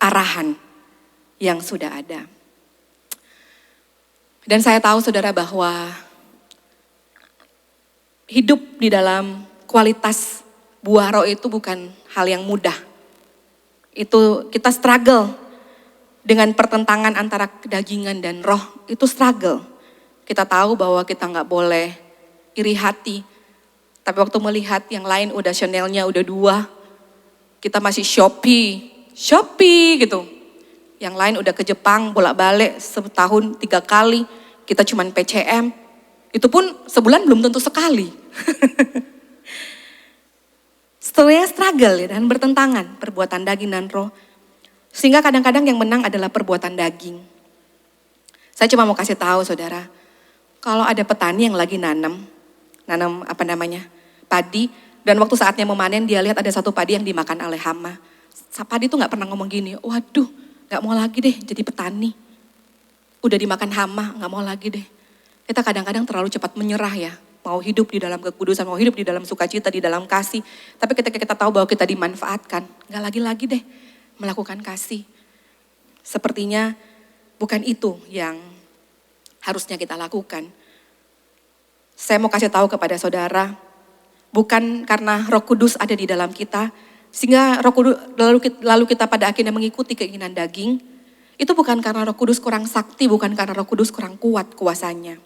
arahan yang sudah ada. Dan saya tahu saudara bahwa hidup di dalam kualitas buah roh itu bukan hal yang mudah. Itu kita struggle dengan pertentangan antara kedagingan dan roh, itu struggle. Kita tahu bahwa kita nggak boleh iri hati. Tapi waktu melihat yang lain udah Chanel-nya udah 2, kita masih Shopee gitu. Yang lain udah ke Jepang bolak-balik setahun 3 kali, kita cuman PCM. Itu pun sebulan belum tentu sekali. Setelahnya struggle ya, dan bertentangan perbuatan daging dan roh. Sehingga kadang-kadang yang menang adalah perbuatan daging. Saya cuma mau kasih tahu saudara, kalau ada petani yang lagi nanam padi, dan waktu saatnya memanen dia lihat ada satu padi yang dimakan oleh hama. Padi itu gak pernah ngomong gini, waduh gak mau lagi deh jadi petani. Udah dimakan hama, gak mau lagi deh. Kita kadang-kadang terlalu cepat menyerah ya. Mau hidup di dalam kekudusan, mau hidup di dalam sukacita, di dalam kasih. Tapi ketika kita tahu bahwa kita dimanfaatkan, gak lagi-lagi deh melakukan kasih. Sepertinya bukan itu yang harusnya kita lakukan. Saya mau kasih tahu kepada saudara, bukan karena Roh Kudus ada di dalam kita, sehingga Roh Kudus lalu kita pada akhirnya mengikuti keinginan daging. Itu bukan karena Roh Kudus kurang sakti, bukan karena Roh Kudus kurang kuat kuasanya.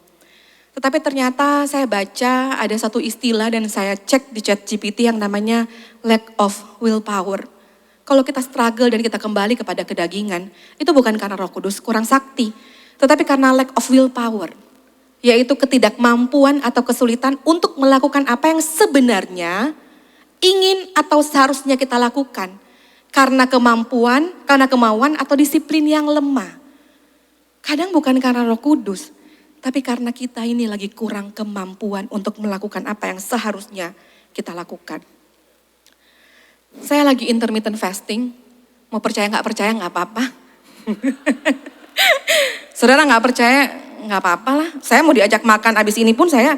Tetapi ternyata saya baca ada satu istilah dan saya cek di ChatGPT yang namanya lack of willpower. Kalau kita struggle dan kita kembali kepada kedagingan, itu bukan karena Roh Kudus kurang sakti, tetapi karena lack of willpower. Yaitu ketidakmampuan atau kesulitan untuk melakukan apa yang sebenarnya ingin atau seharusnya kita lakukan. Karena kemauan atau disiplin yang lemah. Kadang bukan karena Roh Kudus, tapi karena kita ini lagi kurang kemampuan untuk melakukan apa yang seharusnya kita lakukan. Saya lagi intermittent fasting, mau percaya nggak apa-apa. Saudara nggak percaya, nggak apa-apa lah. Saya mau diajak makan abis ini pun saya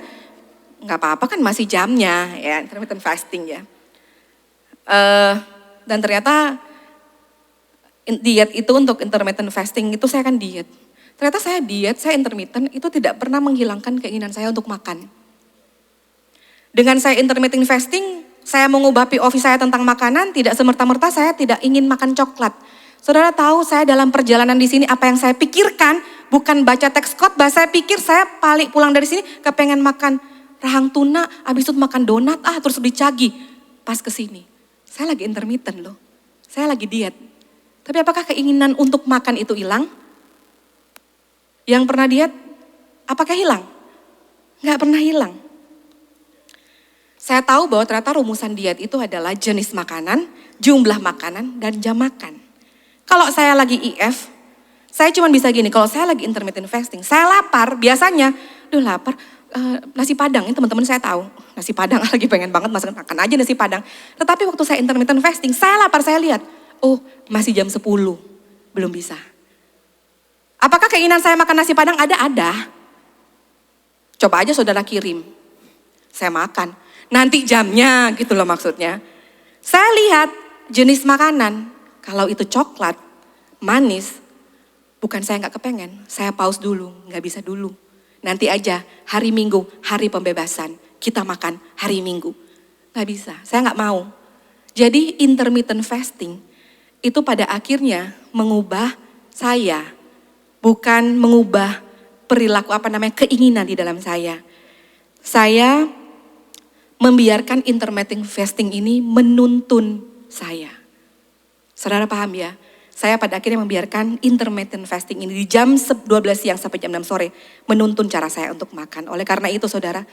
nggak apa-apa kan masih jamnya ya, intermittent fasting ya. Dan ternyata diet itu untuk intermittent fasting itu saya kan diet. Ternyata saya diet, saya intermittent itu tidak pernah menghilangkan keinginan saya untuk makan. Dengan saya intermittent fasting, saya mengubah POV saya tentang makanan, tidak semerta-merta saya tidak ingin makan coklat. Saudara tahu saya dalam perjalanan di sini apa yang saya pikirkan, bukan baca teks khotbah, saya pikir saya pulang dari sini kepengen makan rahang tuna, habis itu makan donat, terus beli cagi. Pas ke sini, saya lagi intermittent loh, saya lagi diet. Tapi apakah keinginan untuk makan itu hilang? Yang pernah diet, apakah hilang? Nggak pernah hilang. Saya tahu bahwa ternyata rumusan diet itu adalah jenis makanan, jumlah makanan, dan jam makan. Kalau saya lagi IF, saya cuma bisa gini, kalau saya lagi intermittent fasting, saya lapar, biasanya, lapar, nasi padang, ini teman-teman saya tahu, nasi padang lagi pengen banget makan aja nasi padang. Tetapi waktu saya intermittent fasting, saya lapar, saya lihat, masih jam 10, belum bisa. Apakah keinginan saya makan nasi padang? Ada. Coba aja saudara kirim. Saya makan. Nanti jamnya gitu loh maksudnya. Saya lihat jenis makanan. Kalau itu coklat, manis. Bukan saya gak kepengen. Saya pause dulu, gak bisa dulu. Nanti aja hari Minggu, hari pembebasan. Kita makan hari Minggu. Gak bisa, saya gak mau. Jadi intermittent fasting itu pada akhirnya mengubah saya. Bukan mengubah perilaku keinginan di dalam saya. Saya membiarkan intermittent fasting ini menuntun saya. Saudara paham ya? Saya pada akhirnya membiarkan intermittent fasting ini di jam 12 siang sampai jam 6 sore menuntun cara saya untuk makan. Oleh karena itu saudara,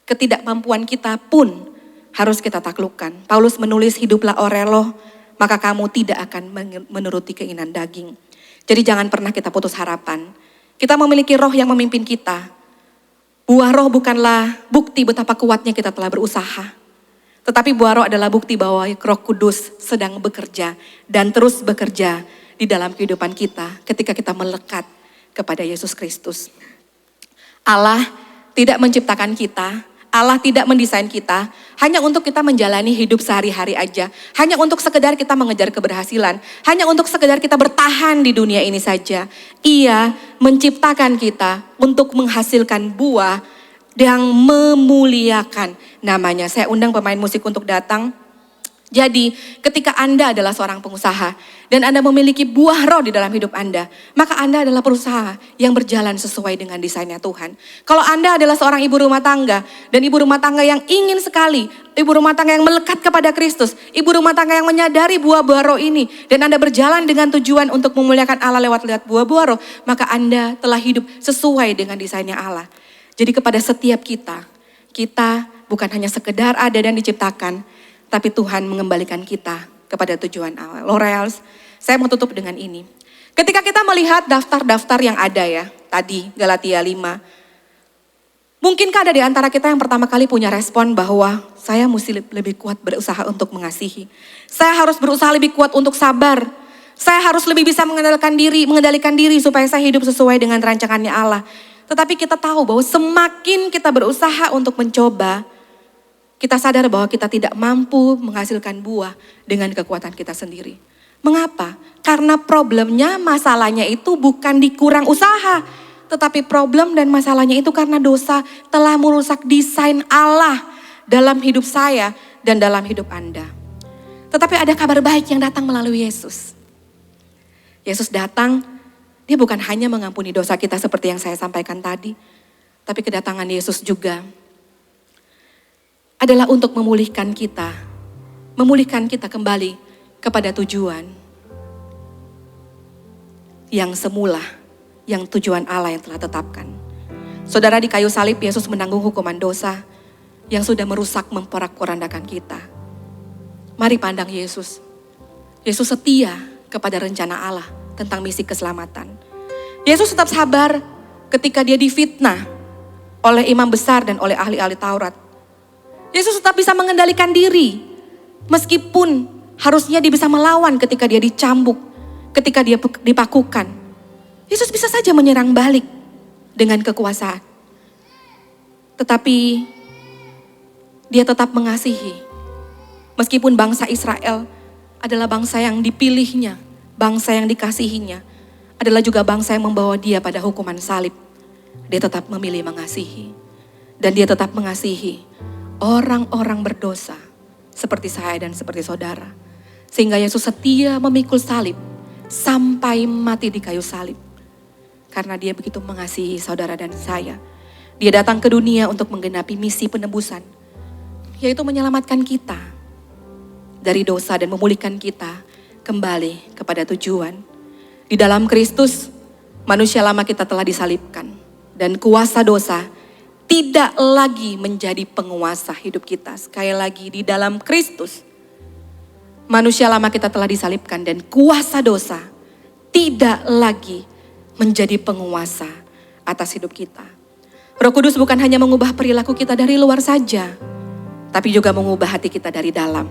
ketidakmampuan kita pun harus kita taklukkan. Paulus menulis, hiduplah oleh Roh, maka kamu tidak akan menuruti keinginan daging. Jadi jangan pernah kita putus harapan. Kita memiliki Roh yang memimpin kita. Buah Roh bukanlah bukti betapa kuatnya kita telah berusaha. Tetapi buah Roh adalah bukti bahwa Roh Kudus sedang bekerja dan terus bekerja di dalam kehidupan kita ketika kita melekat kepada Yesus Kristus. Allah tidak menciptakan kita, Allah tidak mendesain kita hanya untuk kita menjalani hidup sehari-hari aja. Hanya untuk sekedar kita mengejar keberhasilan. Hanya untuk sekedar kita bertahan di dunia ini saja. Ia menciptakan kita untuk menghasilkan buah yang memuliakan namanya. Saya undang pemain musik untuk datang. Jadi ketika Anda adalah seorang pengusaha dan Anda memiliki buah Roh di dalam hidup Anda, maka Anda adalah perusahaan yang berjalan sesuai dengan desainnya Tuhan. Kalau Anda adalah seorang ibu rumah tangga dan ibu rumah tangga yang ingin sekali, ibu rumah tangga yang melekat kepada Kristus, ibu rumah tangga yang menyadari buah-buah Roh ini dan Anda berjalan dengan tujuan untuk memuliakan Allah lewat buah-buah Roh, maka Anda telah hidup sesuai dengan desainnya Allah. Jadi kepada setiap kita bukan hanya sekedar ada dan diciptakan, tapi Tuhan mengembalikan kita kepada tujuan awal. L'Oreal, saya mau tutup dengan ini. Ketika kita melihat daftar-daftar yang ada ya, tadi Galatia 5. Mungkinkah ada di antara kita yang pertama kali punya respon bahwa saya mesti lebih kuat berusaha untuk mengasihi. Saya harus berusaha lebih kuat untuk sabar. Saya harus lebih bisa mengendalikan diri supaya saya hidup sesuai dengan rancangannya Allah. Tetapi kita tahu bahwa semakin kita berusaha untuk mencoba, kita sadar bahwa kita tidak mampu menghasilkan buah dengan kekuatan kita sendiri. Mengapa? Karena problemnya, masalahnya itu bukan di kurang usaha. Tetapi problem dan masalahnya itu karena dosa telah merusak desain Allah dalam hidup saya dan dalam hidup Anda. Tetapi ada kabar baik yang datang melalui Yesus. Yesus datang, dia bukan hanya mengampuni dosa kita seperti yang saya sampaikan tadi. Tapi kedatangan Yesus juga adalah untuk memulihkan kita kembali kepada tujuan yang semula, yang tujuan Allah yang telah tetapkan. Saudara, di kayu salib Yesus menanggung hukuman dosa yang sudah merusak memporak-porandakan kita. Mari pandang Yesus. Yesus setia kepada rencana Allah tentang misi keselamatan. Yesus tetap sabar ketika dia difitnah oleh imam besar dan oleh ahli-ahli Taurat. Yesus tetap bisa mengendalikan diri meskipun harusnya dia bisa melawan ketika dia dicambuk, ketika dia dipakukan. Yesus bisa saja menyerang balik dengan kekuasaan. Tetapi dia tetap mengasihi. Meskipun bangsa Israel adalah bangsa yang dipilihnya, bangsa yang dikasihinya, adalah juga bangsa yang membawa dia pada hukuman salib. Dia tetap memilih mengasihi. Dan dia tetap mengasihi orang-orang berdosa seperti saya dan seperti saudara. Sehingga Yesus setia memikul salib sampai mati di kayu salib. Karena dia begitu mengasihi saudara dan saya. Dia datang ke dunia untuk menggenapi misi penebusan. Yaitu menyelamatkan kita dari dosa dan memulihkan kita kembali kepada tujuan. Di dalam Kristus, manusia lama kita telah disalibkan. Dan kuasa dosa tidak lagi menjadi penguasa hidup kita. Sekali lagi, di dalam Kristus, manusia lama kita telah disalibkan dan kuasa dosa tidak lagi menjadi penguasa atas hidup kita. Roh Kudus bukan hanya mengubah perilaku kita dari luar saja, tapi juga mengubah hati kita dari dalam.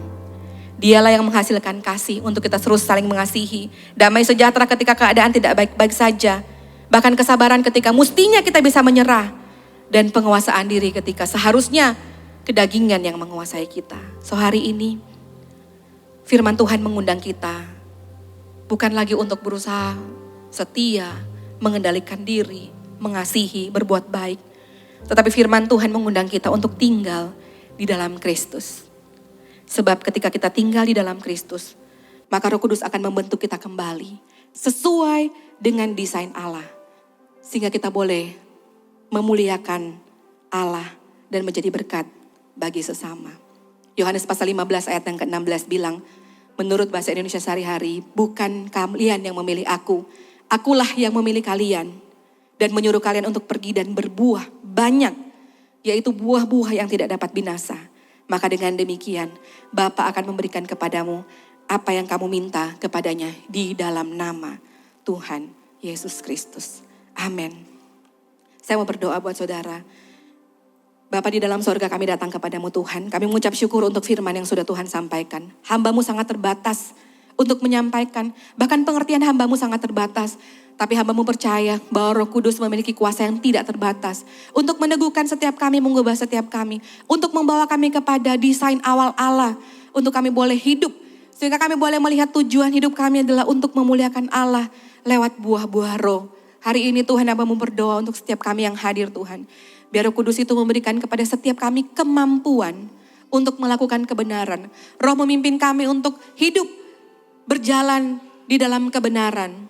Dialah yang menghasilkan kasih untuk kita terus saling mengasihi. Damai sejahtera ketika keadaan tidak baik-baik saja. Bahkan kesabaran ketika mestinya kita bisa menyerah. Dan penguasaan diri ketika seharusnya kedagingan yang menguasai kita. So hari ini firman Tuhan mengundang kita bukan lagi untuk berusaha setia, mengendalikan diri, mengasihi, berbuat baik. Tetapi firman Tuhan mengundang kita untuk tinggal di dalam Kristus. Sebab ketika kita tinggal di dalam Kristus, maka Roh Kudus akan membentuk kita kembali sesuai dengan desain Allah. Sehingga kita boleh memuliakan Allah dan menjadi berkat bagi sesama. Yohanes pasal 15 ayat yang ke-16 bilang, menurut bahasa Indonesia sehari-hari, bukan kalian yang memilih aku, akulah yang memilih kalian dan menyuruh kalian untuk pergi dan berbuah banyak, yaitu buah-buah yang tidak dapat binasa. Maka dengan demikian, Bapa akan memberikan kepadamu apa yang kamu minta kepadanya di dalam nama Tuhan Yesus Kristus. Amin. Saya mau berdoa buat saudara. Bapa di dalam sorga, kami datang kepadamu Tuhan. Kami mengucap syukur untuk firman yang sudah Tuhan sampaikan. Hamba-Mu sangat terbatas untuk menyampaikan. Bahkan pengertian hamba-Mu sangat terbatas. Tapi hamba-Mu percaya bahwa Roh Kudus memiliki kuasa yang tidak terbatas. Untuk meneguhkan setiap kami, mengubah setiap kami. Untuk membawa kami kepada desain awal Allah. Untuk kami boleh hidup. Sehingga kami boleh melihat tujuan hidup kami adalah untuk memuliakan Allah lewat buah-buah roh. Hari ini Tuhan, hamba-Mu berdoa untuk setiap kami yang hadir Tuhan. Biar Roh Kudus itu memberikan kepada setiap kami kemampuan untuk melakukan kebenaran. Roh memimpin kami untuk hidup, berjalan di dalam kebenaran.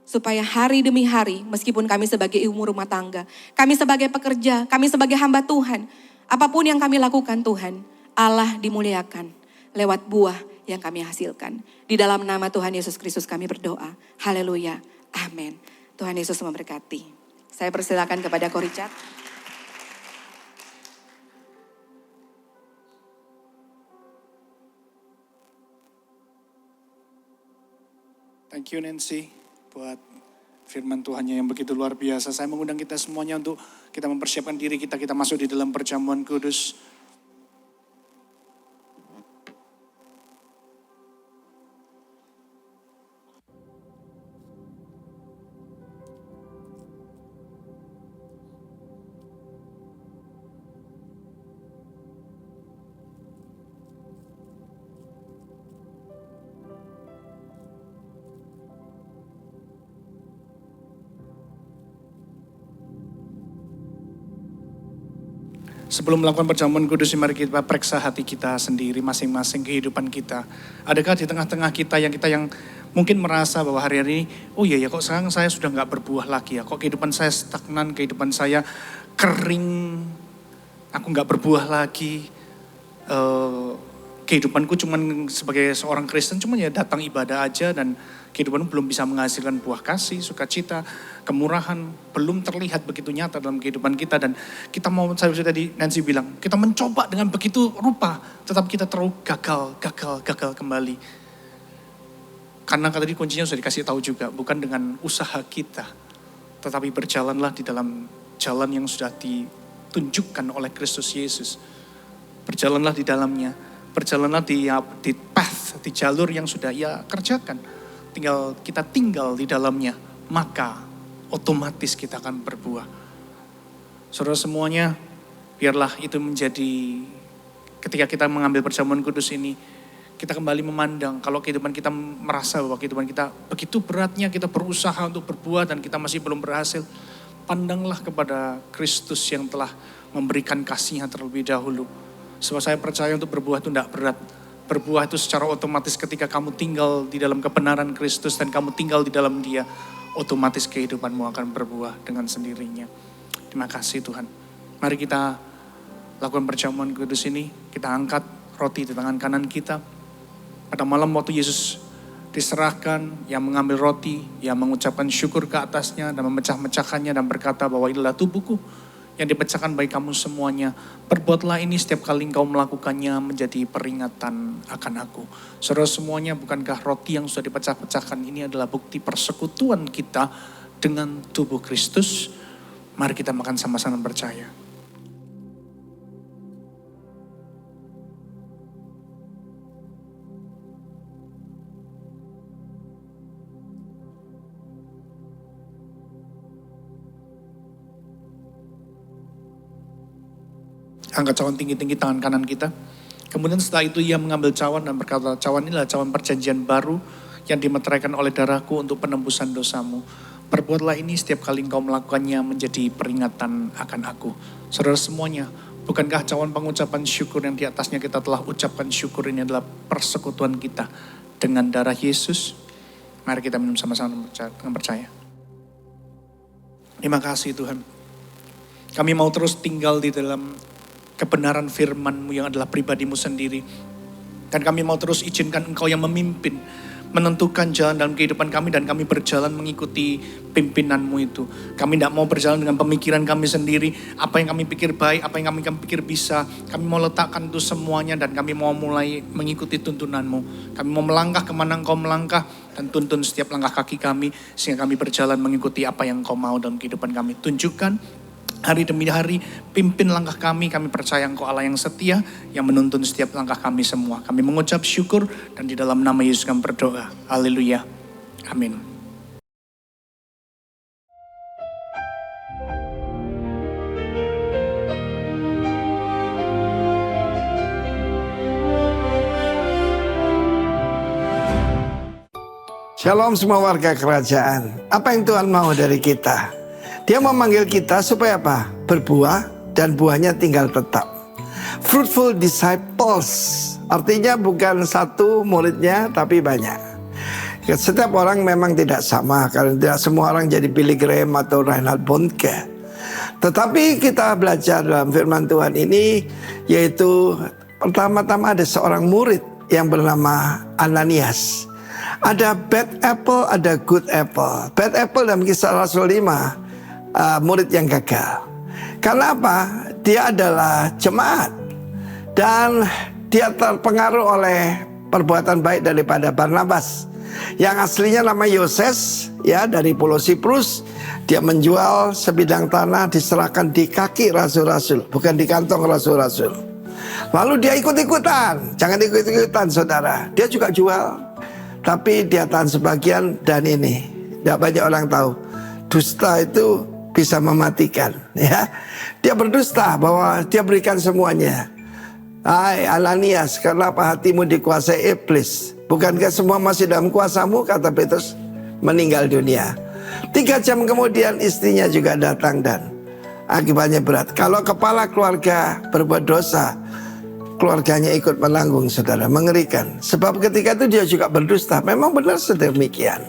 Supaya hari demi hari, meskipun kami sebagai ibu rumah tangga, kami sebagai pekerja, kami sebagai hamba Tuhan, apapun yang kami lakukan Tuhan, Allah dimuliakan lewat buah yang kami hasilkan. Di dalam nama Tuhan Yesus Kristus kami berdoa. Haleluya. Amin. Tuhan Yesus memberkati. Saya persilakan kepada Ko Richard. Thank you, Nancy. buat firman Tuhannya yang begitu luar biasa. Saya mengundang kita semuanya untuk kita mempersiapkan diri kita masuk di dalam perjamuan kudus. Sebelum melakukan perjamuan kudus, mari kita periksa hati kita sendiri, masing-masing kehidupan kita. Adakah di tengah-tengah kita yang mungkin merasa bahwa hari-hari ini, oh iya ya kok sekarang saya sudah nggak berbuah lagi ya, kok kehidupan saya stagnan, kehidupan saya kering, aku nggak berbuah lagi, kehidupanku cuman sebagai seorang Kristen cuman ya datang ibadah aja dan kehidupan belum bisa menghasilkan buah kasih, sukacita, kemurahan, belum terlihat begitu nyata dalam kehidupan kita. Dan kita mau, saya tadi Nancy bilang, kita mencoba dengan begitu rupa, tetapi kita terlalu gagal kembali. Karena tadi kuncinya sudah dikasih tahu juga, bukan dengan usaha kita, tetapi berjalanlah di dalam jalan yang sudah ditunjukkan oleh Kristus Yesus. Berjalanlah di dalamnya, berjalanlah di path, di jalur yang sudah Ia kerjakan. Kita tinggal di dalamnya, maka otomatis kita akan berbuah. Saudara semuanya, biarlah itu menjadi ketika kita mengambil perjamuan kudus ini, kita kembali memandang kalau kehidupan kita merasa bahwa kehidupan kita begitu beratnya, kita berusaha untuk berbuah dan kita masih belum berhasil. Pandanglah kepada Kristus yang telah memberikan kasih-Nya terlebih dahulu. Sebab saya percaya untuk berbuah itu tidak berat. Berbuah itu secara otomatis ketika kamu tinggal di dalam kebenaran Kristus dan kamu tinggal di dalam Dia, otomatis kehidupanmu akan berbuah dengan sendirinya. Terima kasih Tuhan. Mari kita lakukan perjamuan kudus ini, kita angkat roti di tangan kanan kita. Pada malam waktu Yesus diserahkan, Ia mengambil roti, Ia mengucapkan syukur ke atasnya dan memecah-mecahkannya dan berkata bahwa inilah tubuhku yang dipecahkan bagi kamu semuanya. Perbuatlah ini setiap kali engkau melakukannya menjadi peringatan akan aku. Saudara semuanya, bukankah roti yang sudah dipecah-pecahkan ini adalah bukti persekutuan kita dengan tubuh Kristus? Mari kita makan sama-sama percaya. Angkat cawan tinggi-tinggi tangan kanan kita. Kemudian setelah itu Ia mengambil cawan dan berkata, cawan inilah cawan perjanjian baru yang dimeteraikan oleh darahku untuk penembusan dosamu. Perbuatlah ini setiap kali engkau melakukannya menjadi peringatan akan aku. Saudara semuanya, bukankah cawan pengucapan syukur yang di atasnya kita telah ucapkan syukur ini adalah persekutuan kita dengan darah Yesus? Mari kita minum sama-sama dengan percaya. Terima kasih Tuhan. Kami mau terus tinggal di dalam kebenaran firman-Mu yang adalah pribadi-Mu sendiri. Dan kami mau terus izinkan Engkau yang memimpin, menentukan jalan dalam kehidupan kami dan kami berjalan mengikuti pimpinan-Mu itu. Kami tidak mau berjalan dengan pemikiran kami sendiri, apa yang kami pikir baik, apa yang kami pikir bisa. Kami mau letakkan itu semuanya dan kami mau mulai mengikuti tuntunan-Mu. Kami mau melangkah kemana Engkau melangkah dan tuntun setiap langkah kaki kami sehingga kami berjalan mengikuti apa yang Engkau mau dalam kehidupan kami. Tunjukkan hari demi hari, pimpin langkah kami percaya Engkau Allah yang setia, yang menuntun setiap langkah kami semua. Kami mengucap syukur dan di dalam nama Yesus kami berdoa. Haleluya. Amin. Shalom semua warga kerajaan. Apa yang Tuhan mau dari kita? Dia memanggil kita supaya apa? Berbuah dan buahnya tinggal tetap. Fruitful disciples. Artinya bukan satu muridnya tapi banyak. Setiap orang memang tidak sama. Karena tidak semua orang jadi Billy Graham atau Reinhard Bonnke. Tetapi kita belajar dalam firman Tuhan ini, yaitu pertama-tama ada seorang murid yang bernama Ananias. Ada bad apple, ada good apple. Bad apple dalam Kisah Rasul 5. Murid yang gagal. Karena apa? Dia adalah jemaat dan dia terpengaruh oleh perbuatan baik daripada Barnabas. Yang aslinya nama Yoses, ya, dari Pulau Siprus. Dia menjual sebidang tanah, diserahkan di kaki rasul-rasul, bukan di kantong rasul-rasul. Lalu dia ikut-ikutan. Jangan ikut-ikutan, saudara. Dia juga jual, tapi dia tahan sebagian. Dan ini tidak banyak orang tahu, dusta itu bisa mematikan, ya. Dia berdusta bahwa dia berikan semuanya. Hai Ananias, kenapa hatimu dikuasai iblis? Bukankah semua masih dalam kuasamu? Kata Petrus, meninggal dunia. 3 jam kemudian istrinya juga datang dan akibatnya berat. Kalau kepala keluarga berbuat dosa, keluarganya ikut menanggung, saudara. Mengerikan. Sebab ketika itu dia juga berdusta. Memang benar sedemikian.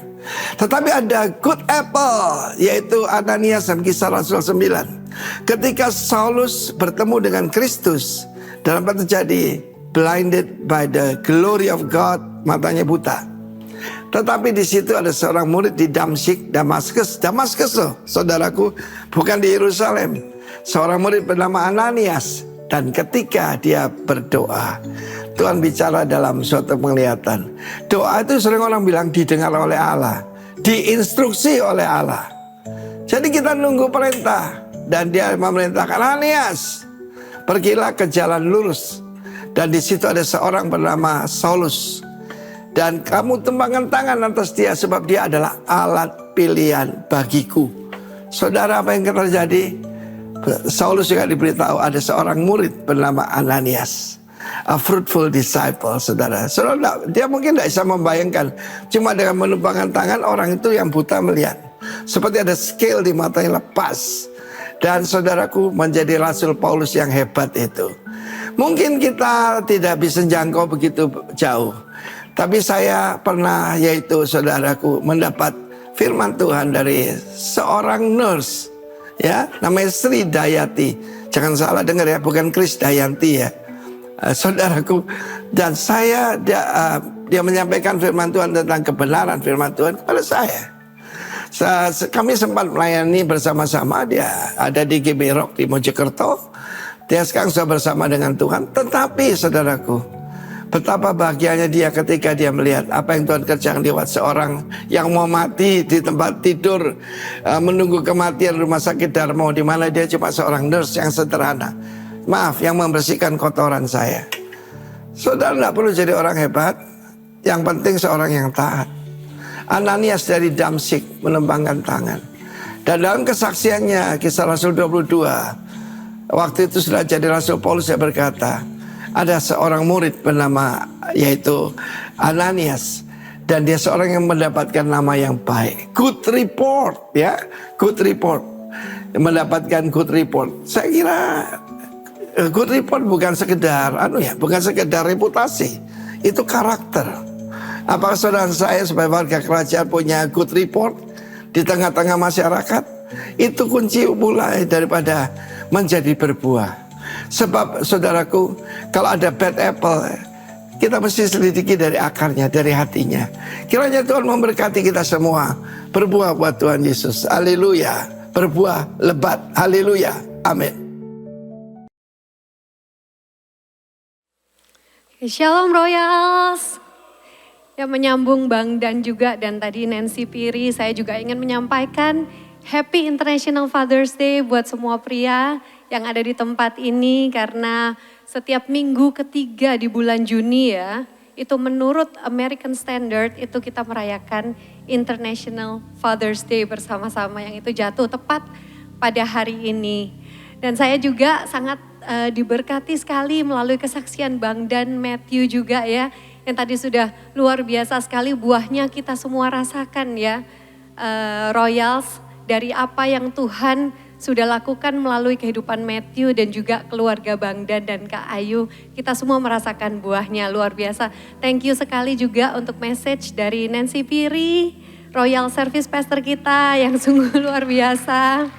Tetapi ada good apple, yaitu Ananias dalam Kisah Rasul 9. Ketika Saulus bertemu dengan Kristus, dalam apa terjadi? Blinded by the glory of God, matanya buta. Tetapi di situ ada seorang murid di Damaskus, saudaraku, bukan di Yerusalem. Seorang murid bernama Ananias. Dan ketika dia berdoa, Tuhan bicara dalam suatu penglihatan. Doa itu sering orang bilang didengar oleh Allah, diinstruksi oleh Allah. Jadi kita nunggu perintah. Dan dia memerintahkan, Ananias, pergilah ke jalan lurus. Dan di situ ada seorang bernama Saulus. Dan kamu tumpangkan tangan atas dia, sebab dia adalah alat pilihan bagiku. Saudara, apa yang terjadi? Saulus juga diberitahu ada seorang murid bernama Ananias, a fruitful disciple, saudara. Saudara, dia mungkin tidak bisa membayangkan, cuma dengan menumpangkan tangan orang itu yang buta melihat. Seperti ada skill di matanya lepas. Dan saudaraku, menjadi Rasul Paulus yang hebat itu. Mungkin kita tidak bisa jangkau begitu jauh. Tapi saya pernah, yaitu saudaraku, mendapat firman Tuhan dari seorang nurse, ya, namanya Sri Dayati. Jangan salah dengar ya, bukan Kris Dayanti ya, saudaraku. Dan dia menyampaikan firman Tuhan tentang kebenaran firman Tuhan kepada saya. Kami sempat melayani bersama-sama. Dia ada di GB Rock di Mojokerto. Dia sekarang sudah bersama dengan Tuhan. Tetapi saudaraku, betapa bahagianya dia ketika dia melihat apa yang Tuhan kerjakan lewat seorang yang mau mati di tempat tidur, menunggu kematian rumah sakit Darmo, di mana dia cuma seorang nurse yang sederhana. Maaf, yang membersihkan kotoran saya. Saudara tidak perlu jadi orang hebat, yang penting seorang yang taat. Ananias dari Damsyik menumpangkan tangan. Dan dalam kesaksiannya, Kisah Rasul 22, waktu itu sudah jadi Rasul Paulus, yang berkata, ada seorang murid bernama yaitu Ananias, dan dia seorang yang mendapatkan nama yang baik, good report, ya, good report, mendapatkan good report. Saya kira good report bukan sekedar bukan sekedar reputasi, itu karakter. Apakah saudara saya sebagai warga kerajaan punya good report di tengah-tengah masyarakat? Itu kunci mulai daripada menjadi berbuah. Sebab saudaraku, kalau ada bad apple, kita mesti selidiki dari akarnya, dari hatinya. Kiranya Tuhan memberkati kita semua. Berbuah buat Tuhan Yesus. Haleluya. Berbuah lebat. Haleluya. Amin. Shalom Royals. Yang menyambung Bang Dan juga dan tadi Nancy Piri, saya juga ingin menyampaikan Happy International Father's Day buat semua pria yang ada di tempat ini, karena setiap minggu ketiga di bulan Juni ya, itu menurut American Standard itu kita merayakan International Father's Day bersama-sama, yang itu jatuh tepat pada hari ini. Dan saya juga sangat diberkati sekali melalui kesaksian Bang Dan Matthew juga ya, yang tadi sudah luar biasa sekali buahnya kita semua rasakan ya, Royals, dari apa yang Tuhan sudah lakukan melalui kehidupan Matthew dan juga keluarga Bang Dan Kak Ayu. Kita semua merasakan buahnya, luar biasa. Thank you sekali juga untuk message dari Nancy Piri, Royal Service Pastor kita yang sungguh luar biasa.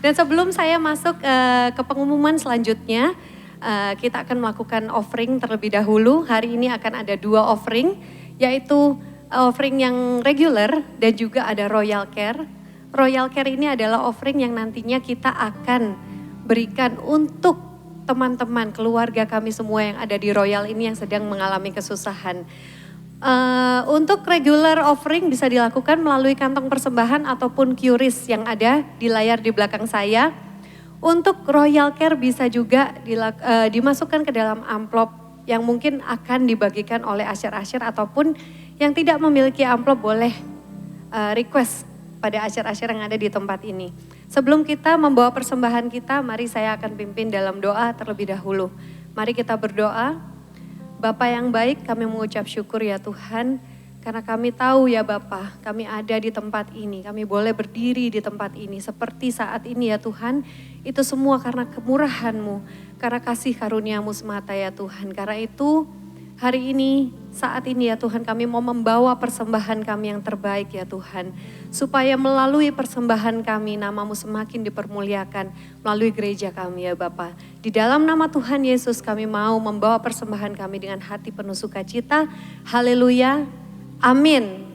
Dan sebelum saya masuk ke pengumuman selanjutnya, kita akan melakukan offering terlebih dahulu. Hari ini akan ada 2 offering, yaitu offering yang regular dan juga ada Royal Care. Royal Care ini adalah offering yang nantinya kita akan berikan untuk teman-teman keluarga kami semua yang ada di Royal ini yang sedang mengalami kesusahan. Untuk regular offering bisa dilakukan melalui kantong persembahan ataupun QRIS yang ada di layar di belakang saya. Untuk Royal Care bisa juga dimasukkan ke dalam amplop yang mungkin akan dibagikan oleh asher-asher ataupun yang tidak memiliki amplop boleh request pada asher-asher yang ada di tempat ini. Sebelum kita membawa persembahan kita, mari saya akan pimpin dalam doa terlebih dahulu. Mari kita berdoa. Bapa yang baik, kami mengucap syukur ya Tuhan, karena kami tahu ya Bapa, kami ada di tempat ini, kami boleh berdiri di tempat ini seperti saat ini ya Tuhan, itu semua karena kemurahan-Mu, karena kasih karunia-Mu semata ya Tuhan. Karena itu hari ini, saat ini ya Tuhan, kami mau membawa persembahan kami yang terbaik ya Tuhan, supaya melalui persembahan kami nama-Mu semakin dipermuliakan melalui gereja kami ya Bapa. Di dalam nama Tuhan Yesus kami mau membawa persembahan kami dengan hati penuh sukacita. Haleluya. Amin.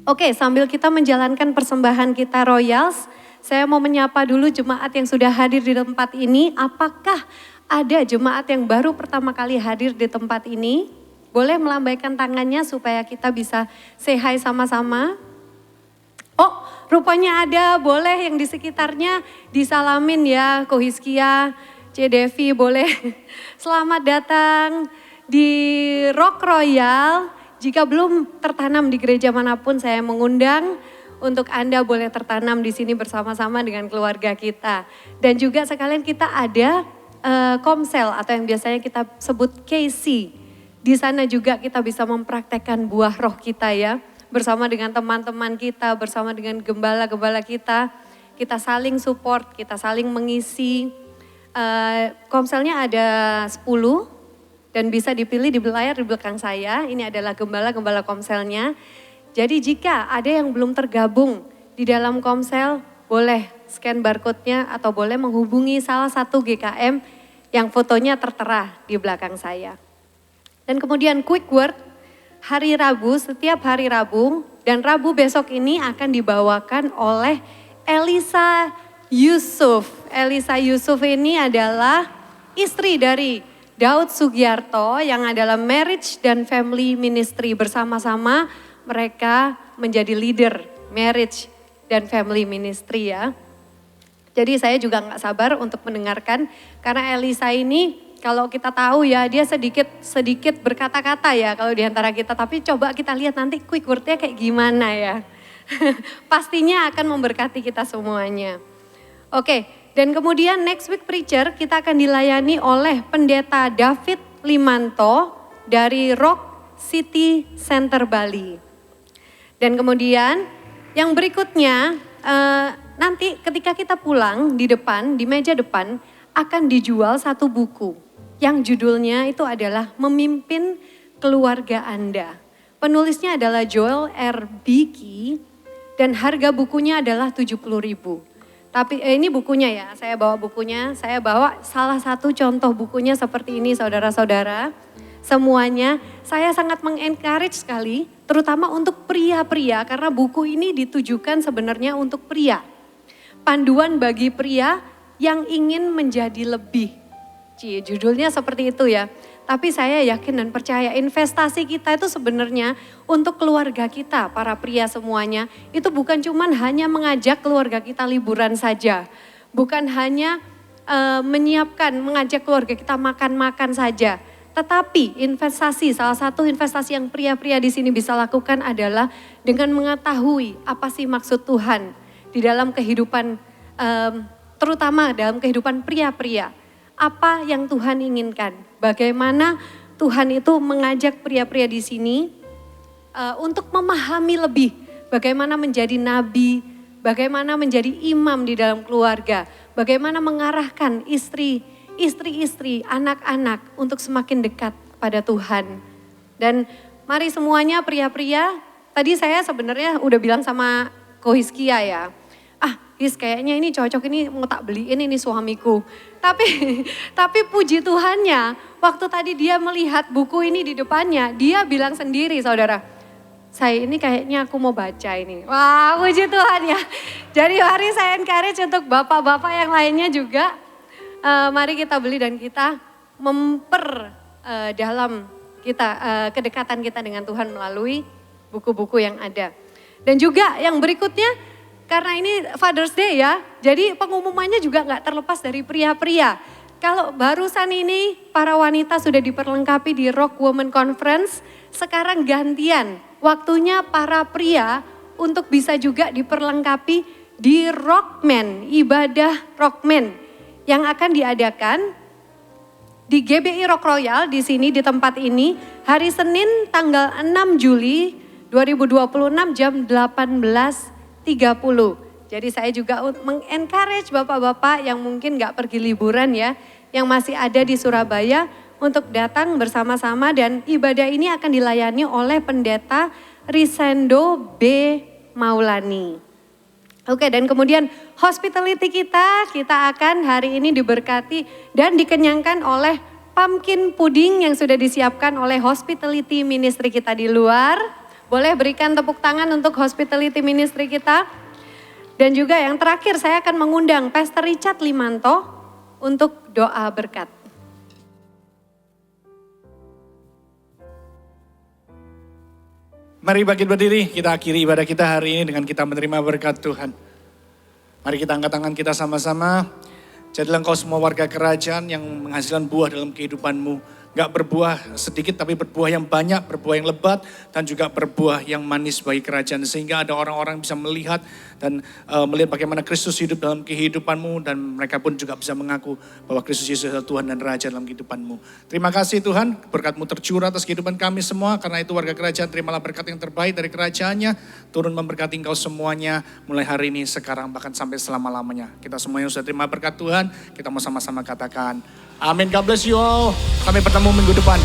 Oke, sambil kita menjalankan persembahan kita Royals, saya mau menyapa dulu jemaat yang sudah hadir di tempat ini. Apakah ada jemaat yang baru pertama kali hadir di tempat ini? Boleh melambaikan tangannya supaya kita bisa say hi sama-sama. Oh, rupanya ada, boleh yang di sekitarnya disalamin ya, Ko Hizkia, C. Devi boleh. Selamat datang di Rock Royal. Jika belum tertanam di gereja manapun, saya mengundang untuk Anda boleh tertanam di sini bersama-sama dengan keluarga kita. Dan juga sekalian kita ada komsel atau yang biasanya kita sebut KC. Di sana juga kita bisa mempraktekkan buah roh kita ya. Bersama dengan teman-teman kita, bersama dengan gembala-gembala kita. Kita saling support, kita saling mengisi. Komselnya ada 10 dan bisa dipilih di layar di belakang saya. Ini adalah gembala-gembala komselnya. Jadi jika ada yang belum tergabung di dalam komsel, boleh scan barcode-nya atau boleh menghubungi salah satu GKM yang fotonya tertera di belakang saya. Dan kemudian quick word, hari Rabu, setiap hari Rabu dan Rabu besok ini akan dibawakan oleh Elisa Yusuf. Elisa Yusuf ini adalah istri dari Daud Sugiarto yang adalah marriage dan family ministry. Bersama-sama mereka menjadi leader marriage dan family ministry ya. Jadi saya juga gak sabar untuk mendengarkan karena Elisa ini kalau kita tahu ya dia sedikit berkata-kata ya kalau di antara kita. Tapi coba kita lihat nanti quick word-nya kayak gimana ya. Pastinya akan memberkati kita semuanya. Oke, dan kemudian next week preacher kita akan dilayani oleh Pendeta David Limanto dari Rock City Center Bali. Dan kemudian yang berikutnya nanti ketika kita pulang di depan, di meja depan akan dijual satu buku yang judulnya itu adalah Memimpin Keluarga Anda. Penulisnya adalah Joel R. Beeke dan harga bukunya adalah 70.000. Tapi ini bukunya ya, saya bawa bukunya, saya bawa salah satu contoh bukunya seperti ini saudara-saudara. Semuanya saya sangat mengencourage sekali, terutama untuk pria-pria karena buku ini ditujukan sebenarnya untuk pria. Panduan bagi pria yang ingin menjadi lebih. Judulnya seperti itu ya. Tapi saya yakin dan percaya investasi kita itu sebenarnya untuk keluarga kita, para pria semuanya. Itu bukan cuman hanya mengajak keluarga kita liburan saja. Bukan hanya mengajak keluarga kita makan-makan saja. Tetapi investasi, salah satu investasi yang pria-pria di sini bisa lakukan adalah dengan mengetahui apa sih maksud Tuhan di dalam kehidupan, terutama dalam kehidupan pria-pria. Apa yang Tuhan inginkan, bagaimana Tuhan itu mengajak pria-pria di sini untuk memahami lebih bagaimana menjadi nabi, bagaimana menjadi imam di dalam keluarga, bagaimana mengarahkan istri, anak-anak untuk semakin dekat pada Tuhan. Dan mari semuanya pria-pria, tadi saya sebenarnya udah bilang sama Ko Hizkia ya, kayaknya ini cocok, ini mau tak beliin ini suamiku. Tapi puji Tuhannya, waktu tadi dia melihat buku ini di depannya, dia bilang sendiri saudara, saya ini kayaknya aku mau baca ini. Wah puji Tuhan ya. Jadi mari saya encourage untuk bapak-bapak yang lainnya juga, mari kita beli dan kita dalam kedekatan kita dengan Tuhan melalui buku-buku yang ada. Dan juga yang berikutnya, karena ini Father's Day ya, jadi pengumumannya juga nggak terlepas dari pria-pria. Kalau barusan ini para wanita sudah diperlengkapi di Rock Women Conference, sekarang gantian waktunya para pria untuk bisa juga diperlengkapi di Rockman, ibadah Rockman yang akan diadakan di GBI Rock Royal di sini di tempat ini hari Senin tanggal 6 Juli 2026 jam 18.30. Jadi saya juga meng-encourage bapak-bapak yang mungkin gak pergi liburan ya, yang masih ada di Surabaya untuk datang bersama-sama dan ibadah ini akan dilayani oleh pendeta Risendo B. Maulani. Oke, dan kemudian hospitality kita akan hari ini diberkati dan dikenyangkan oleh pumpkin pudding yang sudah disiapkan oleh hospitality ministry kita di luar. Boleh berikan tepuk tangan untuk hospitality ministry kita. Dan juga yang terakhir saya akan mengundang Pastor Richard Limanto untuk doa berkat. Mari bangkit berdiri, kita akhiri ibadah kita hari ini dengan kita menerima berkat Tuhan. Mari kita angkat tangan kita sama-sama. Jadilah engkau semua warga kerajaan yang menghasilkan buah dalam kehidupanmu. Gak berbuah sedikit tapi berbuah yang banyak, berbuah yang lebat dan juga berbuah yang manis bagi kerajaan. Sehingga ada orang-orang bisa melihat dan melihat bagaimana Kristus hidup dalam kehidupanmu dan mereka pun juga bisa mengaku bahwa Kristus Yesus adalah Tuhan dan Raja dalam kehidupanmu. Terima kasih Tuhan, berkat-Mu tercurah atas kehidupan kami semua. Karena itu warga kerajaan terimalah berkat yang terbaik dari kerajaannya. Turun memberkati engkau semuanya mulai hari ini, sekarang bahkan sampai selama-lamanya. Kita semuanya sudah terima berkat Tuhan, kita mau sama-sama katakan amin. God bless you all. Sampai bertemu minggu depan.